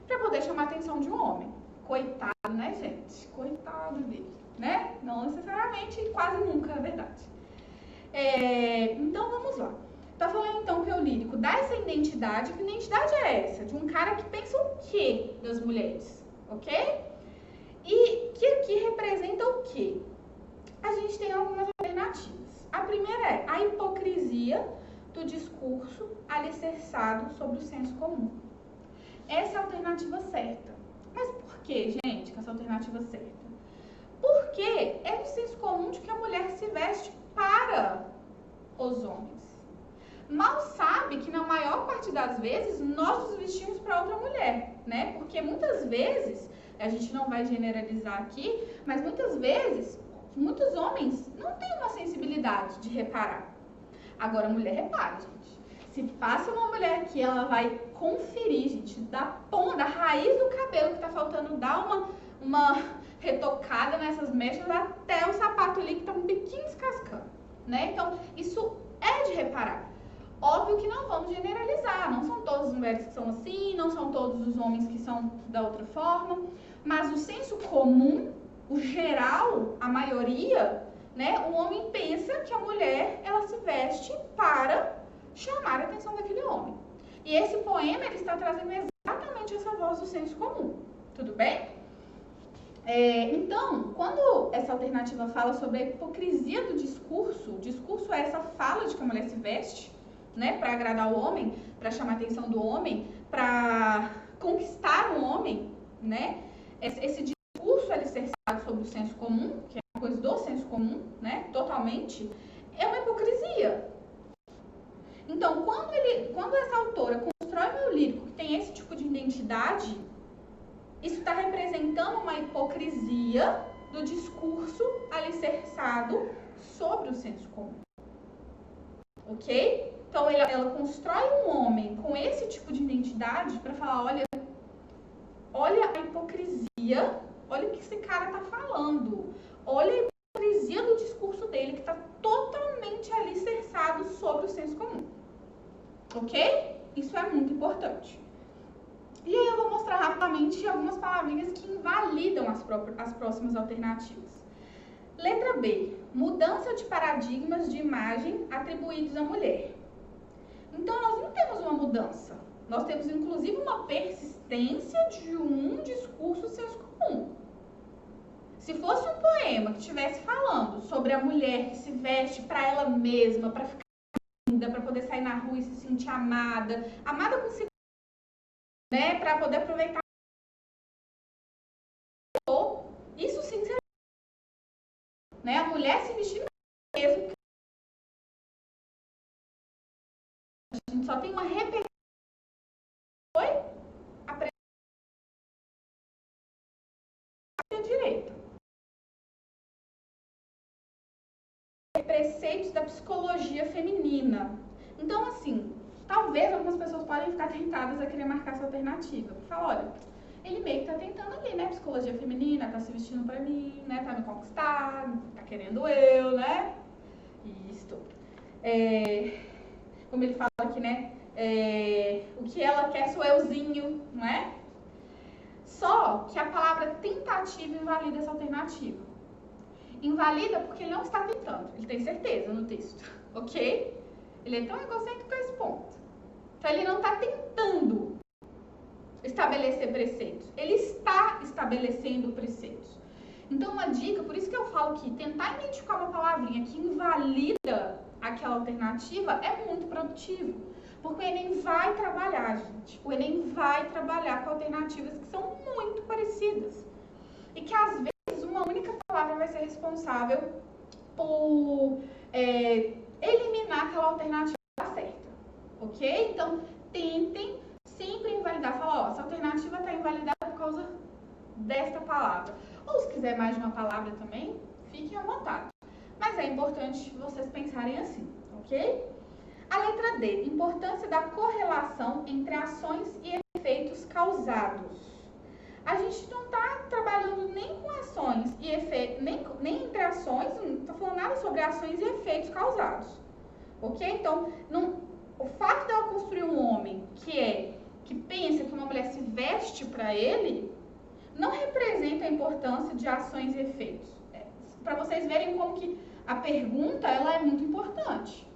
para poder chamar a atenção de um homem. Coitado, né, gente? Coitado dele, né? Não necessariamente, quase nunca, na verdade. Então, vamos lá. Tá falando, então, que o lírico dá essa identidade. Que identidade é essa? De um cara que pensa o quê das mulheres, ok? E que aqui representa o quê? A gente tem algumas alternativas. A primeira é a hipocrisia do discurso alicerçado sobre o senso comum. Essa é a alternativa certa. Mas por que, gente, que essa alternativa é certa? Porque é o senso comum de que a mulher se veste para os homens. Mal sabe que na maior parte das vezes nós nos vestimos para outra mulher, né? Porque muitas vezes, a gente não vai generalizar aqui, mas muitas vezes, muitos homens não têm uma sensibilidade de reparar. Agora, a mulher repara, gente. Se passa uma mulher aqui, ela vai conferir, gente, da raiz do cabelo que tá faltando, dar uma retocada nessas mechas até o sapato ali que tá um biquinho descascando, né? Então, isso é de reparar. Óbvio que não vamos generalizar, não são todas as mulheres que são assim, não são todos os homens que são da outra forma, mas o senso comum, o geral, a maioria, né, o homem pensa que a mulher, ela se veste para chamar a atenção daquele homem. E esse poema, ele está trazendo exatamente essa voz do senso comum, tudo bem? Então, quando essa alternativa fala sobre a hipocrisia do discurso, o discurso é essa fala de que a mulher se veste, né, para agradar o homem, para chamar a atenção do homem, para conquistar o homem, né? Esse discurso alicerçado sobre o senso comum, que é uma coisa do senso comum, né, totalmente, é uma hipocrisia. Então, quando essa autora constrói um eu lírico que tem esse tipo de identidade, isso está representando uma hipocrisia do discurso alicerçado sobre o senso comum. Ok? Então, ela constrói um homem com esse tipo de identidade para falar, olha a hipocrisia, olha o que esse cara está falando, olha a hipocrisia do discurso dele, que está totalmente alicerçado sobre o senso comum. Ok? Isso é muito importante. E aí eu vou mostrar rapidamente algumas palavrinhas que invalidam as próximas alternativas. Letra B. Mudança de paradigmas de imagem atribuídos à mulher. Então, nós não temos uma mudança. Nós temos, inclusive, uma persistência de um discurso senso comum. Se fosse um poema que estivesse falando sobre a mulher que se veste para ela mesma, para ficar linda, para poder sair na rua e se sentir amada com segurança, né, para poder aproveitar, isso sim seria, né, a mulher se vestir mesmo. A gente só tem uma repetição. Foi a direita. Preceitos da psicologia feminina. Então, assim, talvez algumas pessoas podem ficar tentadas a querer marcar essa alternativa. Fala, olha, ele meio que tá tentando ali, né? Psicologia feminina, tá se vestindo pra mim, né? Tá me conquistar, tá querendo eu, né? Isto. Como ele fala aqui, né? O que ela quer sou euzinho, não é? Só que a palavra tentativa invalida essa alternativa. Invalida porque ele não está tentando, ele tem certeza no texto, ok? Ele é tão egocêntrico a esse ponto. Então, ele não está tentando estabelecer preceitos, ele está estabelecendo preceitos. Então, uma dica, por isso que eu falo que tentar identificar uma palavrinha que invalida aquela alternativa é muito produtivo. Porque o Enem vai trabalhar, gente. O Enem vai trabalhar com alternativas que são muito parecidas. E que, às vezes, uma única palavra vai ser responsável por eliminar aquela alternativa certa. Ok? Então, tentem sempre invalidar. Fala, ó, essa alternativa está invalidada por causa desta palavra. Ou se quiser mais de uma palavra também, fiquem à vontade. Mas é importante vocês pensarem assim, ok? A letra D, importância da correlação entre ações e efeitos causados. A gente não está trabalhando nem com ações e efeitos, nem entre ações, não está falando nada sobre ações e efeitos causados, ok? Então, o fato dela construir um homem que pensa que uma mulher se veste para ele, não representa a importância de ações e efeitos. Para vocês verem como que a pergunta ela é muito importante,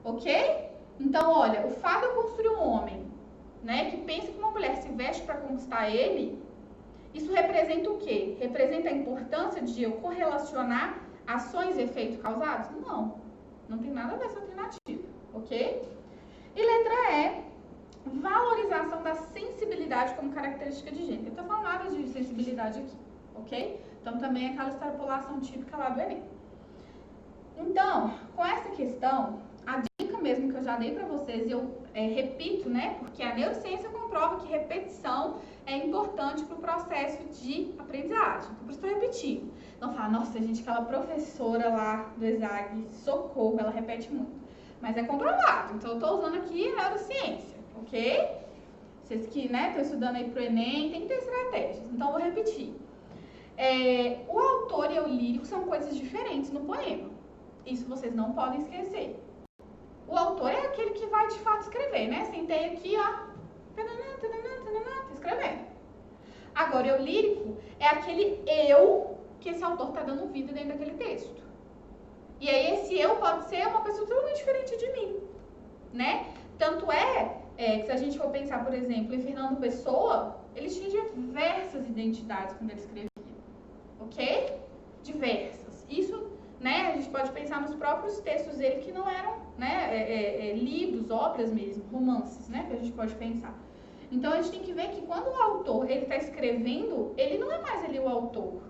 ok? Então, olha, o fato de eu construir um homem, né, que pensa que uma mulher se veste para conquistar ele, isso representa o quê? Representa a importância de eu correlacionar ações e efeitos causados? Não, não tem nada a ver essa alternativa, ok? E letra E, valorização da sensibilidade como característica de gênero. Eu não tô falando nada de sensibilidade aqui, ok? Então, também é aquela extrapolação típica lá do Enem. Então, com essa questão, a dica mesmo que eu já dei para vocês, e eu repito, né? Porque a neurociência comprova que repetição é importante para o processo de aprendizagem. Então, por isso que eu repeti. Não fala, nossa, gente, aquela professora lá do ESAG, socorro, ela repete muito. Mas é comprovado. Então, eu estou usando aqui a neurociência, ok? Vocês que estão estudando aí pro Enem, tem que ter estratégias. Então, eu vou repetir. O autor e o lírico são coisas diferentes no poema. Isso vocês não podem esquecer. O autor é aquele que vai, de fato, escrever, né? Sentei aqui, ó, tô escrevendo. Agora, o lírico é aquele eu que esse autor está dando vida dentro daquele texto. E aí, esse eu pode ser uma pessoa totalmente diferente de mim, né? Tanto que se a gente for pensar, por exemplo, em Fernando Pessoa, ele tinha diversas identidades quando ele escrevia. ok? Diversas. Isso, né, a gente pode pensar nos próprios textos dele que não eram, né, livros, obras mesmo, romances, né, que a gente pode pensar. Então, a gente tem que ver que quando o autor ele está escrevendo, ele não é mais ali o autor.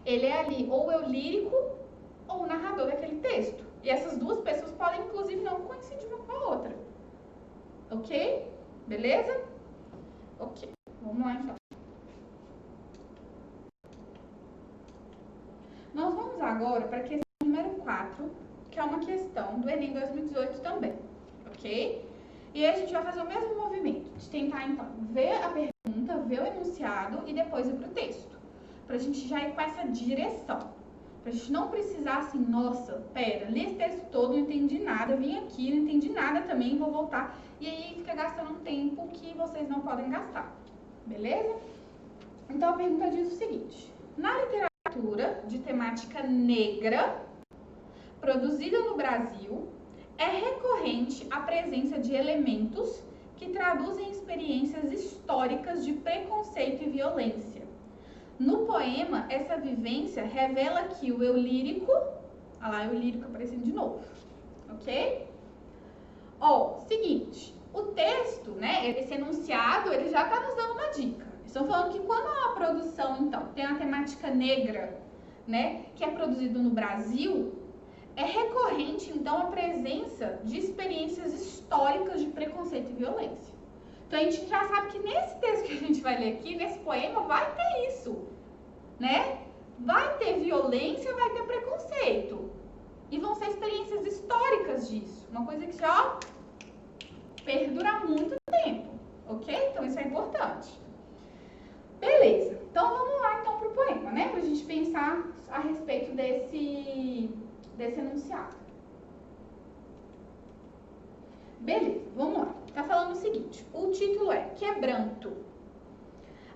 Ele é ali ou o eu lírico ou o narrador daquele texto. E essas duas pessoas podem, inclusive, não coincidir uma com a outra. Ok? Beleza? Ok. Vamos lá, então. Nós vamos agora para a questão número 4, que é uma questão do Enem 2018 também. Ok? E aí a gente vai fazer o mesmo movimento, de tentar, então, ver a pergunta, ver o enunciado e depois ir para o texto. Para a gente já ir com essa direção. Pra gente não precisar assim, nossa, pera, li esse texto todo, não entendi nada, vim aqui, não entendi nada também, vou voltar. E aí fica gastando um tempo que vocês não podem gastar, beleza? Então a pergunta diz o seguinte: na literatura de temática negra, produzida no Brasil, é recorrente a presença de elementos que traduzem experiências históricas de preconceito e violência. No poema, essa vivência revela que o eu lírico... Olha lá, eu lírico aparecendo de novo. Ok? Seguinte. O texto, né, esse enunciado, ele já está nos dando uma dica. Estou falando que quando a produção, então, tem uma temática negra, né, que é produzido no Brasil, é recorrente, então, a presença de experiências históricas de preconceito e violência. Então, a gente já sabe que nesse texto que a gente vai ler aqui, nesse poema, vai ter isso, né? Vai ter violência, vai ter preconceito. E vão ser experiências históricas disso. Uma coisa que já perdura há muito tempo, ok? Então, isso é importante. Beleza. Então, vamos lá, então, pro poema, né? Pra gente pensar a respeito desse enunciado. Beleza, vamos lá. Tá falando o seguinte, o título é Quebranto.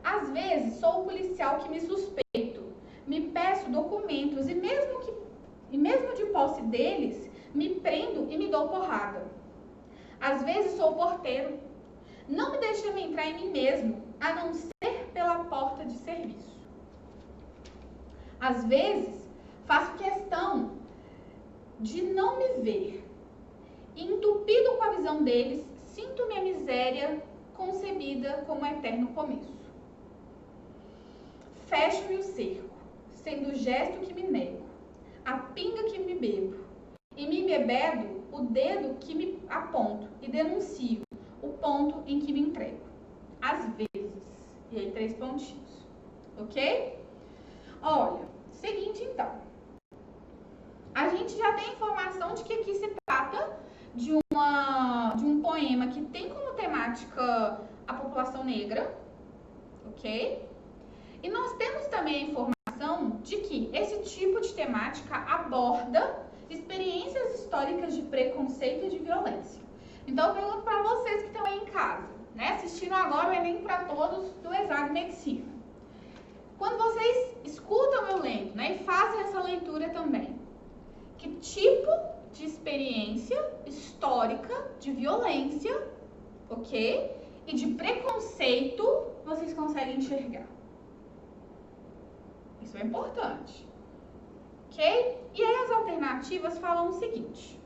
Às vezes sou o policial que me suspeito, me peço documentos e mesmo de posse deles, me prendo e me dou porrada. Às vezes sou o porteiro, não me deixa me entrar em mim mesmo, a não ser pela porta de serviço. Às vezes faço questão de não me ver. Entupido com a visão deles, sinto minha miséria concebida como eterno começo. Fecho-me o cerco, sendo o gesto que me nego, a pinga que me bebo, e me embebedo o dedo que me aponto e denuncio o ponto em que me entrego. Às vezes. E aí 3 pontinhos. Ok? Olha, seguinte então. A gente já tem informação de que aqui se trata de um poema que tem como temática a população negra, ok? E nós temos também a informação de que esse tipo de temática aborda experiências históricas de preconceito e de violência. Então eu pergunto para vocês que estão aí em casa, né, assistindo agora o Enem para Todos do ESAG Medicina. Quando vocês escutam eu lendo, né, e fazem essa leitura também, que tipo de experiência histórica de violência, ok? E de preconceito vocês conseguem enxergar? Isso é importante, ok? E aí as alternativas falam o seguinte,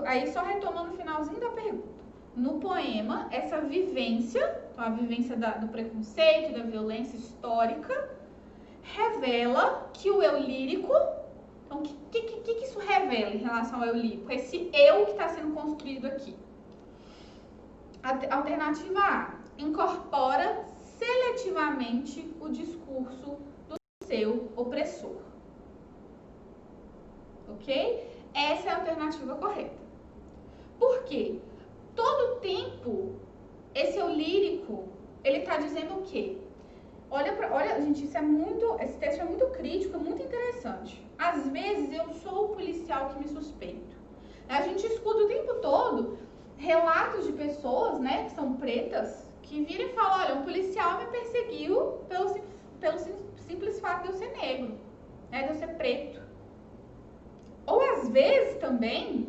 aí só retomando o finalzinho da pergunta. No poema, essa vivência, então a vivência do preconceito, da violência histórica, revela que o eu lírico... Então, o que isso revela em relação ao eu lírico? Esse eu que está sendo construído aqui. Alternativa A, incorpora seletivamente o discurso do seu opressor. Ok? Essa é a alternativa correta. Por quê? Todo tempo, esse eu lírico, ele está dizendo o quê? Olha, gente, esse texto é muito crítico, é muito interessante. Às vezes eu sou o policial que me suspeito. A gente escuta o tempo todo relatos de pessoas, né, que são pretas, que viram e falam, olha, um policial me perseguiu pelo simples fato de eu ser negro, né, de eu ser preto. Ou às vezes também,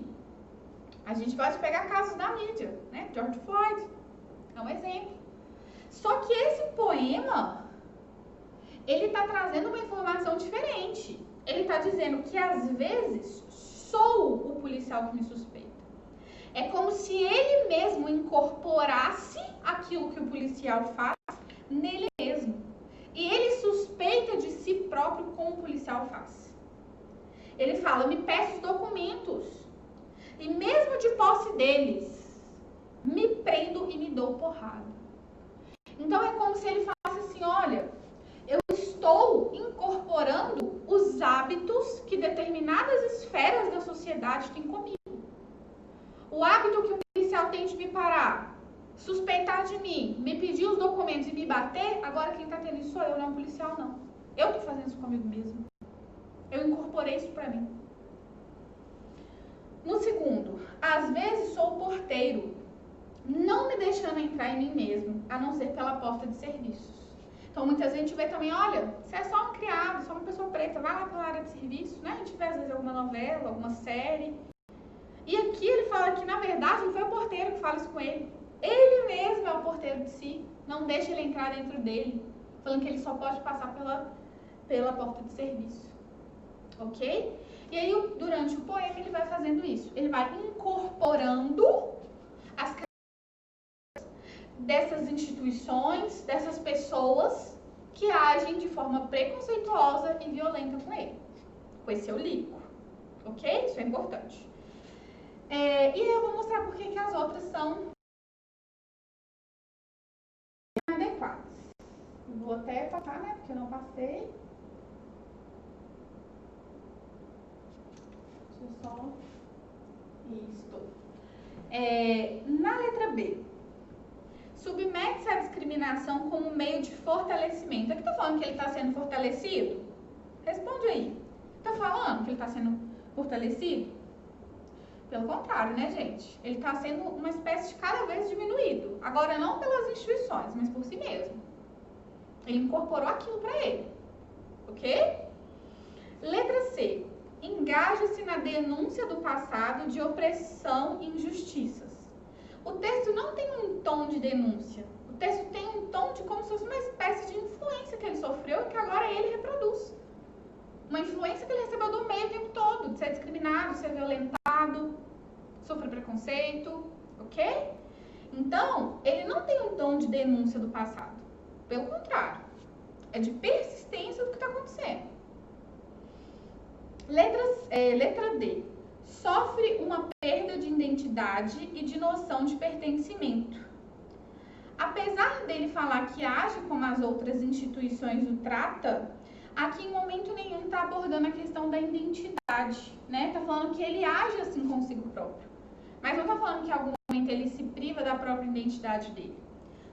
a gente pode pegar casos da mídia, né, George Floyd é um exemplo. Só que esse poema, ele está trazendo uma informação diferente. Ele está dizendo que às vezes sou o policial que me suspeita. É como se ele mesmo incorporasse aquilo que o policial faz nele mesmo. E ele suspeita de si próprio como o policial faz. Ele fala, me peça os documentos. E mesmo de posse deles, me prendo e me dou porrada. Então é como se ele falasse assim, olha, eu estou incorporando os hábitos que determinadas esferas da sociedade têm comigo. O hábito que o policial tem de me parar, suspeitar de mim, me pedir os documentos e me bater, agora quem está tendo isso sou eu, não é o policial, não. Eu estou fazendo isso comigo mesmo. Eu incorporei isso para mim. No segundo, às vezes sou o porteiro, não me deixando entrar em mim mesmo, a não ser pela porta de serviços. Então, muitas vezes a gente vê também, olha, você é só um criado, só uma pessoa preta, vai lá pela área de serviço, né? A gente vê às vezes alguma novela, alguma série. E aqui ele fala que, na verdade, não foi o porteiro que fala isso com ele. Ele mesmo é o porteiro de si, não deixa ele entrar dentro dele, falando que ele só pode passar pela porta de serviço. Ok? E aí, durante o poema, ele vai fazendo isso. Ele vai incorporando as dessas instituições, dessas pessoas que agem de forma preconceituosa e violenta com ele, com esse eu lírico, ok? Isso é importante. E eu vou mostrar por que as outras são inadequadas. Vou até passar, né, porque eu não passei. Deixa eu só... Isto. Na letra B. Submete-se à discriminação como meio de fortalecimento. Aqui tá falando que ele está sendo fortalecido? Responde aí. Tá falando que ele está sendo fortalecido? Pelo contrário, né, gente? Ele está sendo uma espécie de cada vez diminuído. Agora, não pelas instituições, mas por si mesmo. Ele incorporou aquilo para ele. Ok? Letra C. Engaja-se na denúncia do passado de opressão e injustiças. O texto não tem um tom de denúncia. O texto tem um tom de como se fosse uma espécie de influência que ele sofreu e que agora ele reproduz. Uma influência que ele recebeu do meio o tempo todo, de ser discriminado, de ser violentado, sofrer preconceito, ok? Então, ele não tem um tom de denúncia do passado. Pelo contrário, é de persistência do que está acontecendo. Letra D. Sofre uma perda de identidade e de noção de pertencimento. Apesar dele falar que age como as outras instituições o trata, aqui em momento nenhum está abordando a questão da identidade, né? Está falando que ele age assim consigo próprio, mas não está falando que em algum momento ele se priva da própria identidade dele.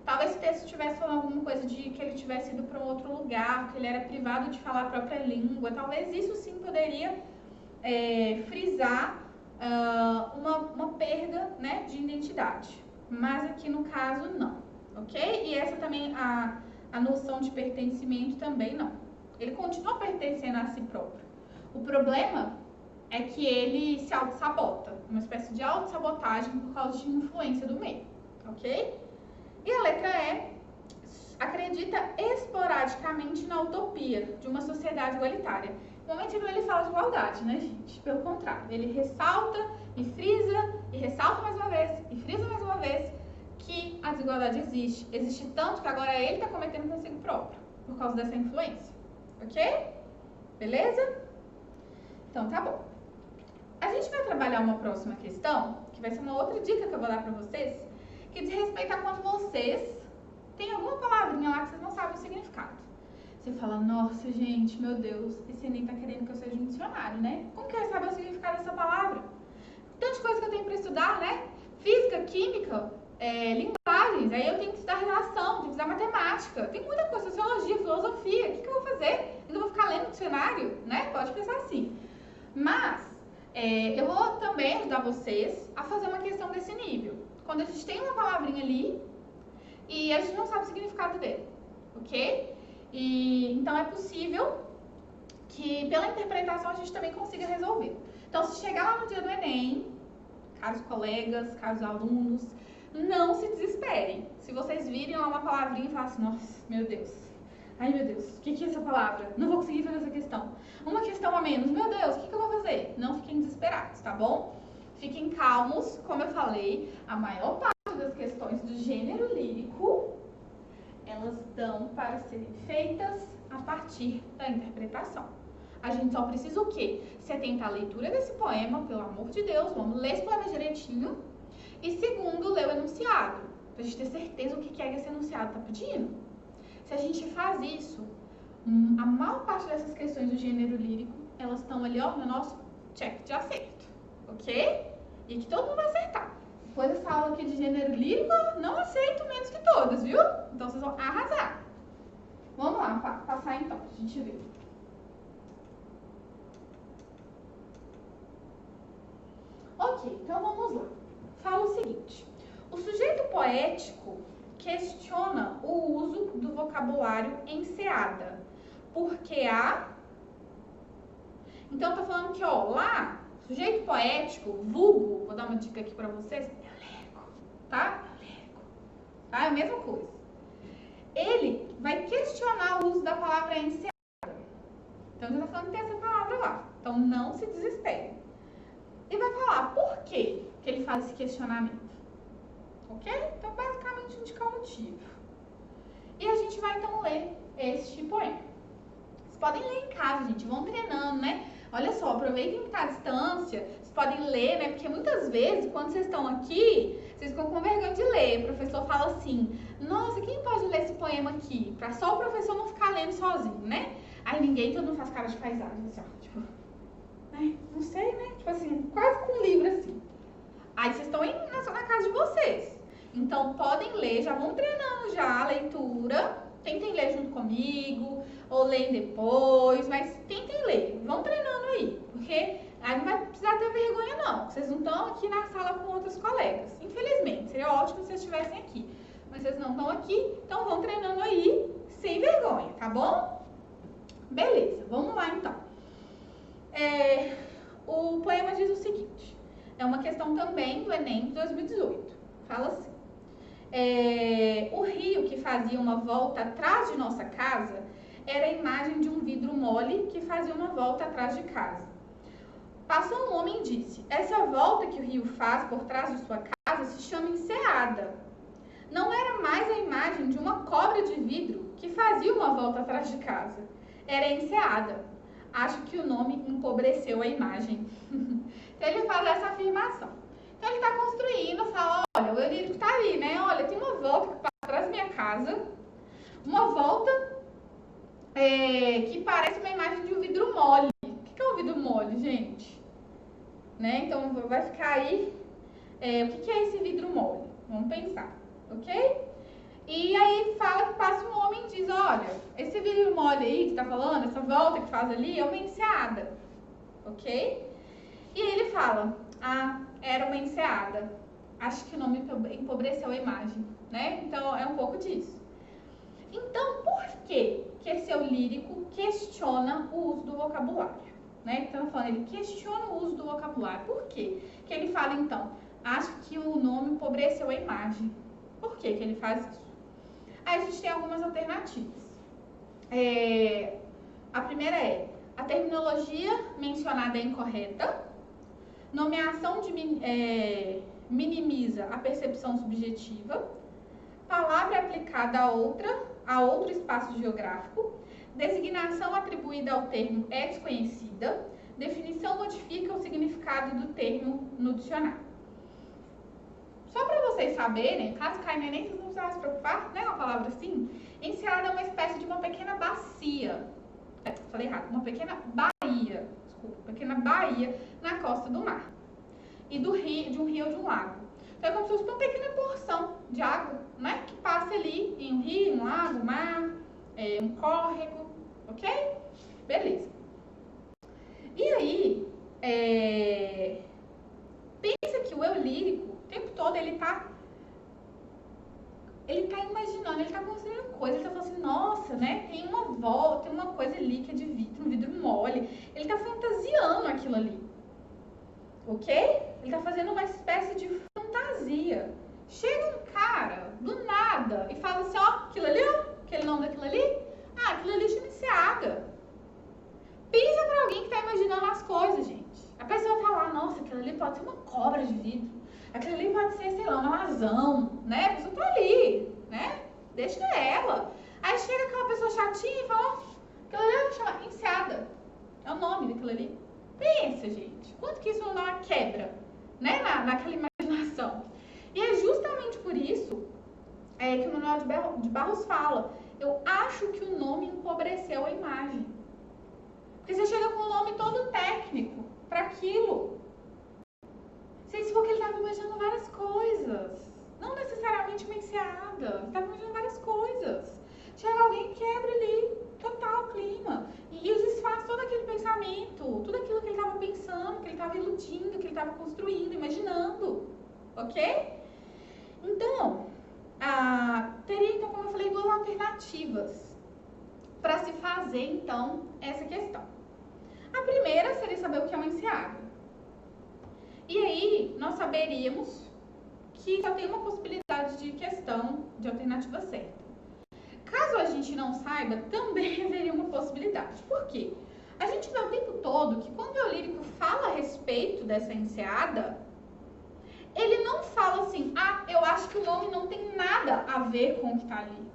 Talvez esse texto estivesse falando alguma coisa de que ele tivesse ido para um outro lugar, que ele era privado de falar a própria língua. Talvez isso sim poderia frisar uma perda, né, de identidade. Mas aqui no caso não, ok? E essa também, a noção de pertencimento também não. Ele continua pertencendo a si próprio. O problema é que ele se auto-sabota, uma espécie de auto-sabotagem por causa de influência do meio, ok? E a letra E acredita esporadicamente na utopia de uma sociedade igualitária. No momento nenhum ele fala de igualdade, né, gente? Pelo contrário, ele ressalta e frisa, e ressalta mais uma vez, e frisa mais uma vez, que a desigualdade existe. Existe tanto que agora ele está cometendo consigo próprio, por causa dessa influência. Ok? Beleza? Então, tá bom. A gente vai trabalhar uma próxima questão, que vai ser uma outra dica que eu vou dar pra vocês, que diz respeito a quando vocês têm alguma palavrinha lá que vocês não sabem o significado. Você fala, nossa, gente, meu Deus, esse Enem tá querendo que eu seja um dicionário, né? Como que eu ia saber o significado dessa palavra? Tanta coisa que eu tenho pra estudar, né? Física, química, linguagens, aí eu tenho que estudar relação, tenho que estudar matemática, tem muita coisa, sociologia, filosofia, o que eu vou fazer? Eu vou ficar lendo dicionário, né? Pode pensar assim. Mas, eu vou também ajudar vocês a fazer uma questão desse nível. Quando a gente tem uma palavrinha ali e a gente não sabe o significado dele, ok? Então é possível que pela interpretação a gente também consiga resolver. Então, se chegar lá no dia do Enem, caros colegas, caros alunos, não se desesperem. Se vocês virem lá uma palavrinha e falarem assim, nossa, meu Deus, Ai, meu Deus, o que é essa palavra? Não vou conseguir fazer essa questão. Uma questão a menos. Meu Deus, o que eu vou fazer? Não fiquem desesperados, tá bom? Fiquem calmos. Como eu falei, a maior parte das questões do gênero lírico, elas dão para serem feitas a partir da interpretação. A gente só precisa o quê? Se atentar à leitura desse poema, pelo amor de Deus, vamos ler esse poema direitinho. E segundo, ler o enunciado, pra gente ter certeza o que é que esse enunciado tá pedindo. Se a gente faz isso, a maior parte dessas questões do gênero lírico, elas estão ali, ó, no nosso check de acerto, ok? E que todo mundo vai acertar. Depois essa aula aqui de gênero lírico, não aceito menos que todas, viu? Então vocês vão arrasar. Vamos lá, passar então, pra gente ver. Ok, então vamos lá. Fala o seguinte: o sujeito poético questiona o uso do vocabulário enseada, porque há... Então tá falando que, ó, lá, sujeito poético, vulgo, vou dar uma dica aqui pra vocês, é o lírico, tá? É o lírico, tá? É a mesma coisa. Ele vai questionar o uso da palavra enseada. Então já tá falando que tem essa palavra lá. Então não se desespere. E vai falar por quê que ele faz esse questionamento. Ok? Então, basicamente, indicar o motivo. E a gente vai, então, ler este poema. Vocês podem ler em casa, gente. Vão treinando, né? Olha só, aproveitem que tá à distância. Vocês podem ler, né? Porque muitas vezes, quando vocês estão aqui, vocês ficam com vergonha de ler. O professor fala assim, nossa, quem pode ler esse poema aqui? Pra só o professor não ficar lendo sozinho, né? Aí ninguém, todo mundo faz cara de paisagem, assim, ó. Tipo, né? Não sei, né? Tipo assim, quase com um livro, assim. Aí vocês estão na casa de vocês. Então, podem ler, já vão treinando já a leitura. Tentem ler junto comigo, ou leem depois, mas tentem ler. Vão treinando aí, porque aí não vai precisar ter vergonha, não. Vocês não estão aqui na sala com outros colegas. Infelizmente, seria ótimo se vocês estivessem aqui. Mas vocês não estão aqui, então vão treinando aí, sem vergonha, tá bom? Beleza, vamos lá então. O poema diz o seguinte, é uma questão também do Enem de 2018. Fala assim. O rio que fazia uma volta atrás de nossa casa era a imagem de um vidro mole que fazia uma volta atrás de casa. Passou um homem e disse, essa volta que o rio faz por trás de sua casa se chama enseada. Não era mais a imagem de uma cobra de vidro que fazia uma volta atrás de casa. Era a enseada. Acho que o nome empobreceu a imagem. Então ele faz essa afirmação. Então ele está construindo, fala, olha, o lírico está ali, né? Olha, tem uma volta que passa atrás da minha casa, uma volta que parece uma imagem de um vidro mole. O que é um vidro mole, gente? Né? Então vai ficar aí, o que é esse vidro mole? Vamos pensar, ok? E aí fala que passa um homem e diz, olha, esse vidro mole aí que está falando, essa volta que faz ali é uma enseada, ok? E ele fala, era uma enseada. Acho que o nome empobreceu a imagem, né? Então, é um pouco disso. Então, por que esse eu lírico questiona o uso do vocabulário? Né? Então, falando, ele questiona o uso do vocabulário. Por quê? Que ele fala, então, acho que o nome empobreceu a imagem. Por que ele faz isso? Aí a gente tem algumas alternativas. A primeira a terminologia mencionada é incorreta. Nomeação minimiza a percepção subjetiva. Palavra aplicada a outro espaço geográfico. Designação atribuída ao termo é desconhecida. Definição modifica o significado do termo no dicionário. Só para vocês saberem, caso caia no Enem, vocês não precisam se preocupar, né? Uma palavra assim. Enseada é uma espécie de uma pequena bacia. Falei errado. Uma pequena baía. Pequena baía na costa do mar. E de um rio ou de um lago. Então é como se fosse uma pequena porção de água, né? Que passa ali em um rio, um lago, um mar, um córrego, ok? Beleza. E aí, pensa que o eu lírico, o tempo todo, ele tá imaginando, ele tá construindo coisa, ele tá falando assim, nossa, né? Tem uma volta, tem uma coisa ali que é de vidro, um vidro mole. Ele tá fantasiando aquilo ali. Ok? Ele tá fazendo uma espécie de fantasia. Chega um cara, do nada, e fala assim, ó, aquilo ali, ó, aquele nome daquilo ali, Ah, aquilo ali chama enseada. Pensa pra alguém que tá imaginando as coisas, gente. A pessoa tá lá, nossa, aquilo ali pode ser uma cobra de vidro. Aquilo ali pode ser, sei lá, uma razão, né? A pessoa tá ali, né? Deixa ela. Aí chega aquela pessoa chatinha e fala, aquilo ali chama enseada. É o nome daquilo ali. Pensa, gente. Quanto que isso não dá uma quebra, né? Naquela imaginação. E é justamente por isso que o Manuel de Barros fala, eu acho que o nome empobreceu a imagem. Porque você chega com um nome todo técnico para aquilo. Se for que ele estava imaginando várias coisas. Não necessariamente uma enseada. Ele estava imaginando várias coisas. Chega alguém e quebra ali, total clima. E desfaz todo aquele pensamento, tudo aquilo que ele estava pensando, que ele estava iludindo, que ele estava construindo, imaginando. Ok? Então, teria, então, como eu falei, duas alternativas para se fazer, então, essa questão. A primeira seria saber o que é uma enseada. E aí, nós saberíamos que só tem uma possibilidade de questão de alternativa certa. Caso a gente não saiba, também haveria uma possibilidade. Por quê? A gente vê o tempo todo que quando o eu lírico fala a respeito dessa enseada, ele não fala assim, eu acho que o nome não tem nada a ver com o que está ali.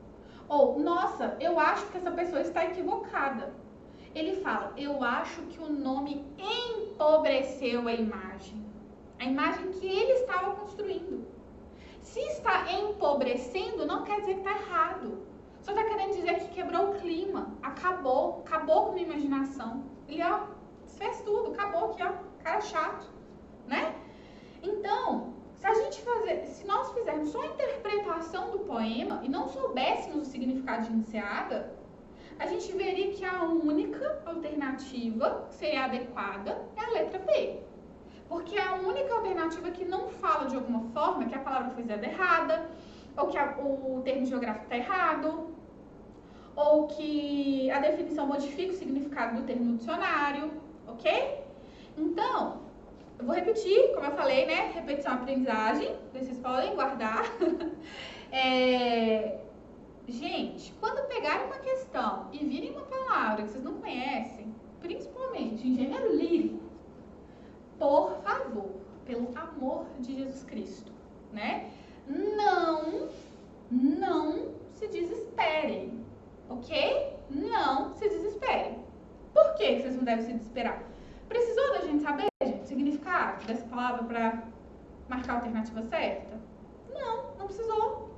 Ou, nossa, eu acho que essa pessoa está equivocada. Ele fala, eu acho que o nome empobreceu a imagem que ele estava construindo. Se está empobrecendo, não quer dizer que está errado. Só está querendo dizer que quebrou o clima, acabou com a imaginação. Ele, fez tudo, acabou aqui, cara chato, né? Então, se nós fizermos só a interpretação do poema e não soubéssemos o significado de enseada, a gente veria que a única alternativa que seria adequada é a letra B. Porque é a única alternativa que não fala de alguma forma que a palavra foi usada errada, ou que o termo geográfico está errado, ou que a definição modifica o significado do termo no dicionário, ok? Então, eu vou repetir, como eu falei, né? Repetição é aprendizagem, vocês podem guardar. Gente, quando pegarem uma questão e virem uma palavra que vocês não conhecem, principalmente em gênero lírico, por favor, pelo amor de Jesus Cristo, né? Não se desesperem, ok? Não se desesperem. Por que vocês não devem se desesperar? Precisou da gente saber, gente, o significado dessa palavra para marcar a alternativa certa? Não precisou.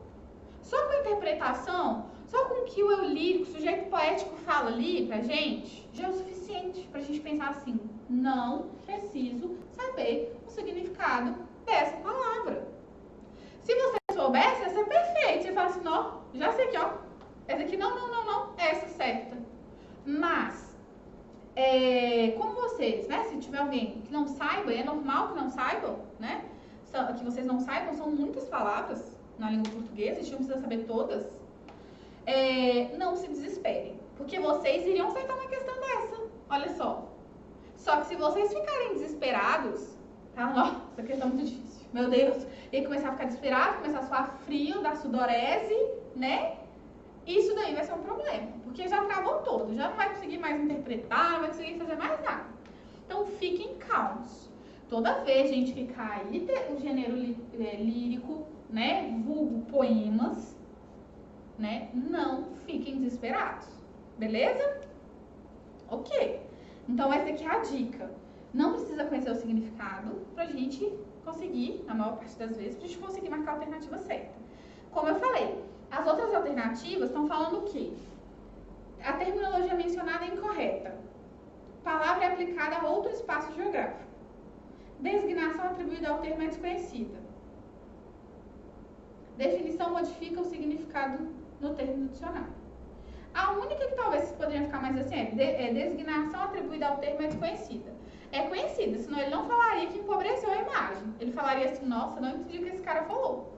Só com a interpretação, só com o que o eu lírico, o sujeito poético fala ali pra gente, já é o suficiente pra gente pensar assim, não preciso saber o significado dessa palavra. Se você soubesse, ia ser perfeito. Você fala assim, não, já sei aqui, essa aqui não, essa certa. Mas, como vocês, né, se tiver alguém que não saiba, é normal que não saibam, né, que vocês não saibam, são muitas palavras na língua portuguesa, a gente não precisa saber todas, não se desesperem, porque vocês iriam acertar uma questão dessa, olha só. Só que se vocês ficarem desesperados, tá? Nossa, questão é muito difícil, meu Deus, e começar a ficar desesperado, começar a suar frio, dar sudorese, né? Isso daí vai ser um problema, porque já travou todo, já não vai conseguir mais interpretar, não vai conseguir fazer mais nada. Então fiquem calmos. Toda vez, gente, que cair o gênero lírico, né, vulgo poemas, né, não fiquem desesperados, beleza? Ok. Então essa aqui é a dica. Não precisa conhecer o significado pra gente conseguir, na maior parte das vezes, pra gente conseguir marcar a alternativa certa. Como eu falei, as outras alternativas estão falando o quê? A terminologia mencionada é incorreta. Palavra é aplicada a outro espaço geográfico. Designação atribuída ao termo é desconhecida. Definição modifica o significado no termo do dicionário. A única que talvez vocês poderiam ficar mais assim é designação atribuída ao termo é desconhecida. É conhecida, senão ele não falaria que empobreceu a imagem. Ele falaria assim, nossa, não entendi o que esse cara falou.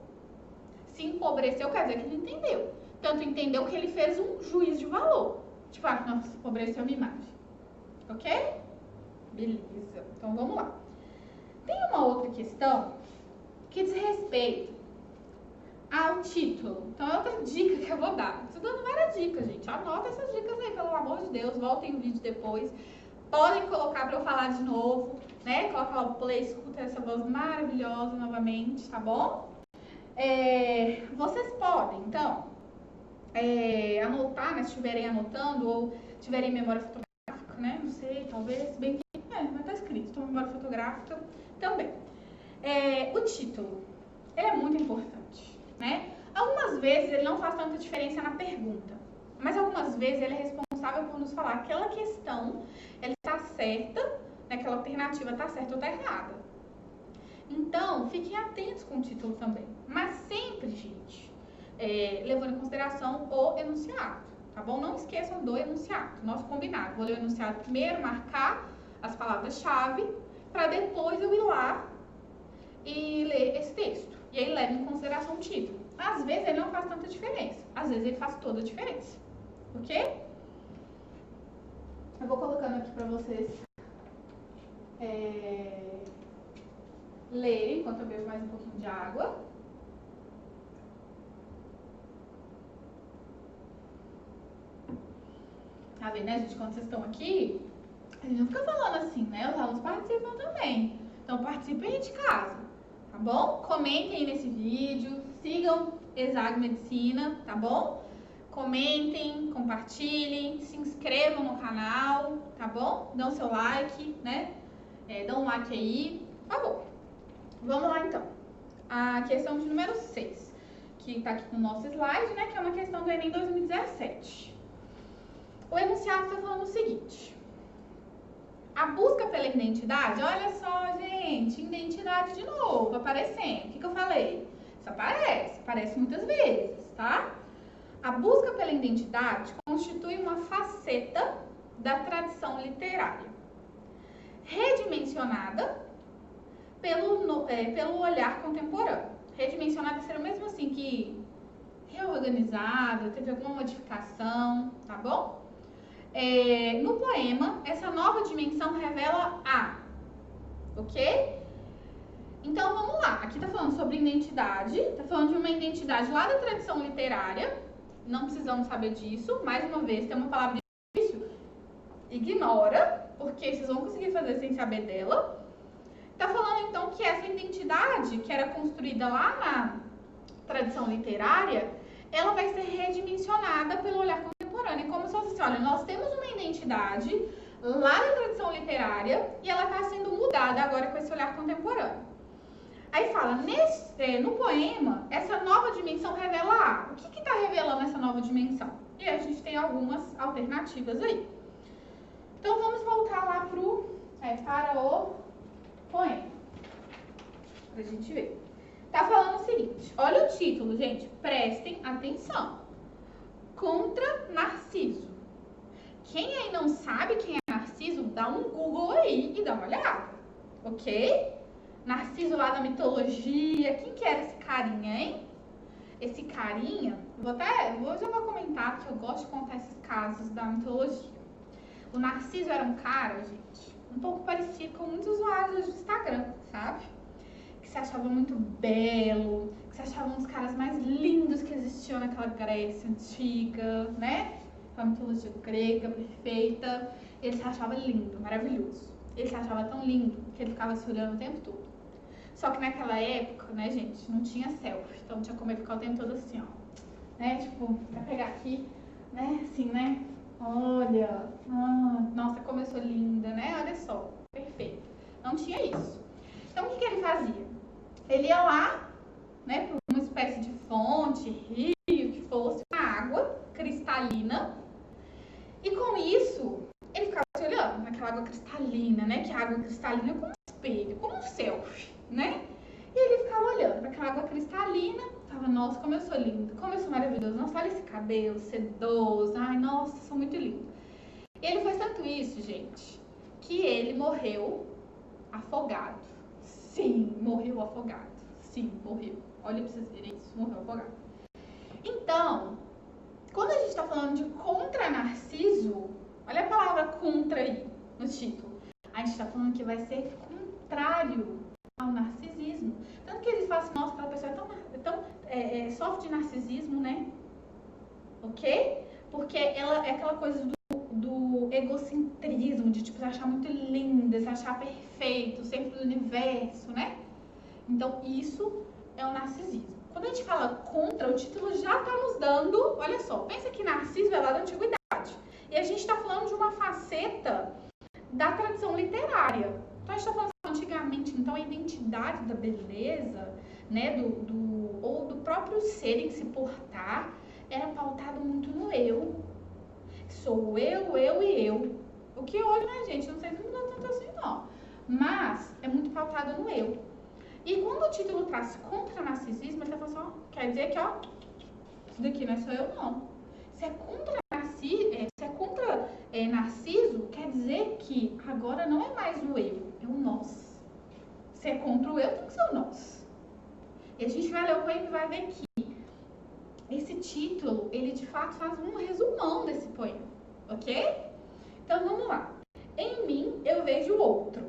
Se empobreceu, quer dizer que ele entendeu. Tanto entendeu que ele fez um juízo de valor. Tipo, nossa, empobreceu a minha imagem. Ok? Beleza. Então, vamos lá. Tem uma outra questão que diz respeito o título. Então, é outra dica que eu vou dar. Estou dando várias dicas, gente. Anota essas dicas aí, pelo amor de Deus. Voltem o vídeo depois. Podem colocar para eu falar de novo, né? Coloca lá o play, escuta essa voz maravilhosa novamente, tá bom? Vocês podem, então, anotar, né? Se estiverem anotando ou tiverem memória fotográfica, né? Não sei, talvez, bem que... mas tá escrito, então memória fotográfica também. O título, ele é muito importante, né? Algumas vezes ele não faz tanta diferença na pergunta, mas algumas vezes ele é responsável por nos falar aquela questão, ela está certa, né? Aquela alternativa está certa ou está errada. Então, fiquem atentos com o título também, mas sempre, gente, levando em consideração o enunciado, tá bom? Não esqueçam do enunciado, nosso combinado. Vou ler o enunciado primeiro, marcar as palavras-chave, para depois eu ir lá e ler esse texto. E aí leva em consideração o título. Às vezes ele não faz tanta diferença, às vezes ele faz toda a diferença, ok? Eu vou colocando aqui para vocês lerem, enquanto eu bebo mais um pouquinho de água. Tá vendo, né, gente? Quando vocês estão aqui, a gente não fica falando assim, né? Os alunos participam também. Então, participem aí de casa, tá bom? Comentem aí nesse vídeo, sigam Exag Medicina, tá bom? Comentem, compartilhem, se inscrevam no canal, tá bom? Dão seu like, né? Dão um like aí, tá bom. Vamos lá, então. A questão de número 6, que tá aqui no nosso slide, né? Que é uma questão do Enem 2017. O enunciado está falando o seguinte: a busca pela identidade, olha só, gente, identidade de novo, aparecendo. O que eu falei? Isso aparece muitas vezes, tá? A busca pela identidade constitui uma faceta da tradição literária, redimensionada pelo olhar contemporâneo. Redimensionada seria o mesmo assim que reorganizada, teve alguma modificação, tá bom? No poema, essa nova dimensão revela ok? Então, vamos lá. Aqui tá falando sobre identidade, tá falando de uma identidade lá da tradição literária. Não precisamos saber disso. Mais uma vez, tem uma palavra difícil. Ignora, porque vocês vão conseguir fazer sem saber dela. Tá falando, então, que essa identidade que era construída lá na tradição literária, ela vai ser redimensionada pelo olhar contemporâneo. Como se fosse assim, olha, nós temos uma identidade lá na tradição literária e ela está sendo mudada agora com esse olhar contemporâneo. Aí fala, no poema, essa nova dimensão revela O que está revelando essa nova dimensão? E a gente tem algumas alternativas aí. Então, vamos voltar lá para o poema, para a gente ver. Tá falando o seguinte, olha o título, gente, prestem atenção. Contra Narciso. Quem aí não sabe quem é Narciso, dá um Google aí e dá uma olhada, ok? Narciso lá da mitologia, quem que era esse carinha, hein? Esse carinha, hoje eu vou comentar, que eu gosto de contar esses casos da mitologia. O Narciso era um cara, gente, um pouco parecido com muitos usuários do Instagram, sabe? Que se achava muito belo, que se achava um dos caras mais lindos que existiam naquela Grécia antiga, né? A mitologia grega perfeita. Ele se achava lindo, maravilhoso. Ele se achava tão lindo que ele ficava se olhando o tempo todo. Só que naquela época, né, gente, não tinha selfie. Então tinha como ele ficar o tempo todo assim, ó. Né? Tipo, pra pegar aqui, né? Assim, né? Olha, nossa, como eu sou linda, né? Olha só, perfeito. Não tinha isso. Então, o que ele fazia? Ele ia lá, né, por uma espécie de fonte, rio, que fosse, uma água cristalina, e com isso, ele ficava se olhando naquela água cristalina, né, que a água cristalina é como um espelho, como um selfie, né? E ele ficava olhando para aquela água cristalina, falava, nossa, como eu sou lindo, como eu sou maravilhoso, nossa, olha esse cabelo sedoso, ai, nossa, sou muito lindo. E ele fez tanto isso, gente, que ele morreu afogado. Sim, morreu afogado. Sim, morreu. Olha pra vocês verem isso, morreu afogado. Então, quando a gente tá falando de contra Narciso, olha a palavra contra aí no título. A gente tá falando que vai ser contrário ao narcisismo. Tanto que eles falam assim, nossa, aquela pessoa é sofre de narcisismo, né? Ok? Porque ela é aquela coisa do egocentrismo, de tipo, se achar muito linda, se achar perfeito, sempre do universo, né? Então, isso é o narcisismo. Quando a gente fala contra, o título já está nos dando, olha só, pensa que Narciso é lá da antiguidade. E a gente está falando de uma faceta da tradição literária. Então, a gente está falando antigamente, então, a identidade da beleza, né, ou do próprio ser em se portar, era pautado muito no eu. Sou eu e eu. O que hoje, né, gente, não sei se mudou tanto assim, não. Mas é muito pautado no eu. E quando o título traz contra narcisismo, ele tá falando assim, ó, quer dizer que, ó, isso daqui não é só eu, não. Se é contra Narciso, quer dizer que agora não é mais o eu, é o nós. Se é contra o eu, tem que ser o nós. E a gente vai ler o poema e vai ver que esse título, ele de fato faz um resumão desse poema, ok? Então vamos lá. Em mim eu vejo o outro.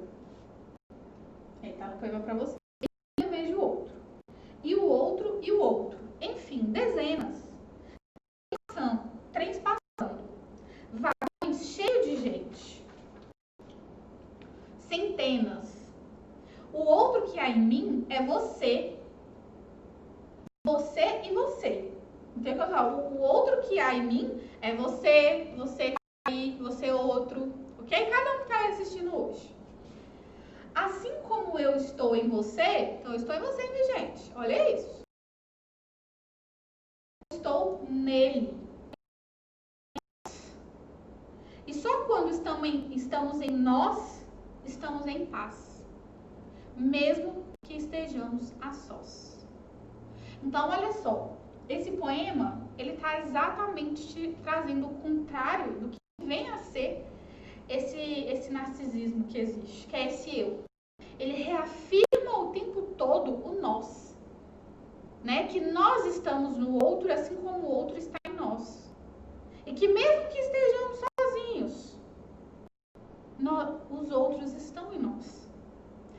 Aí tá no poema pra você. Em mim eu vejo o outro. E o outro e o outro. Enfim, dezenas. Trens passando. Vagões cheios de gente. Centenas. O outro que há em mim é você. Você e você. Então, o outro que há em mim é você, você aí, você outro, ok? Cada um que está assistindo hoje. Assim como eu estou em você, então eu estou em você, minha gente. Olha isso. Eu estou nele. E só quando estamos em nós, estamos em paz. Mesmo que estejamos a sós. Então, olha só. Esse poema, ele está exatamente trazendo o contrário do que vem a ser esse narcisismo que existe, que é esse eu. Ele reafirma o tempo todo o nós, né? Que nós estamos no outro, assim como o outro está em nós. E que mesmo que estejamos sozinhos, os outros estão em nós.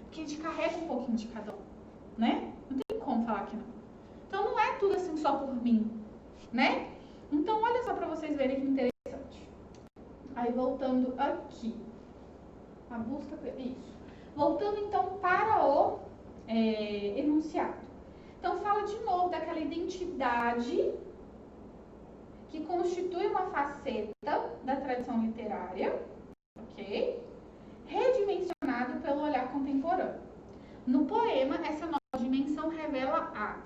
Porque a gente carrega um pouquinho de cada um, né? Não tem como falar que não. Então, não é tudo assim só por mim, né? Então, olha só para vocês verem que interessante. Aí, voltando aqui. A busca... Isso. Voltando, então, para o enunciado. Então, fala de novo daquela identidade que constitui uma faceta da tradição literária, ok? Redimensionado pelo olhar contemporâneo. No poema, essa nova dimensão revela a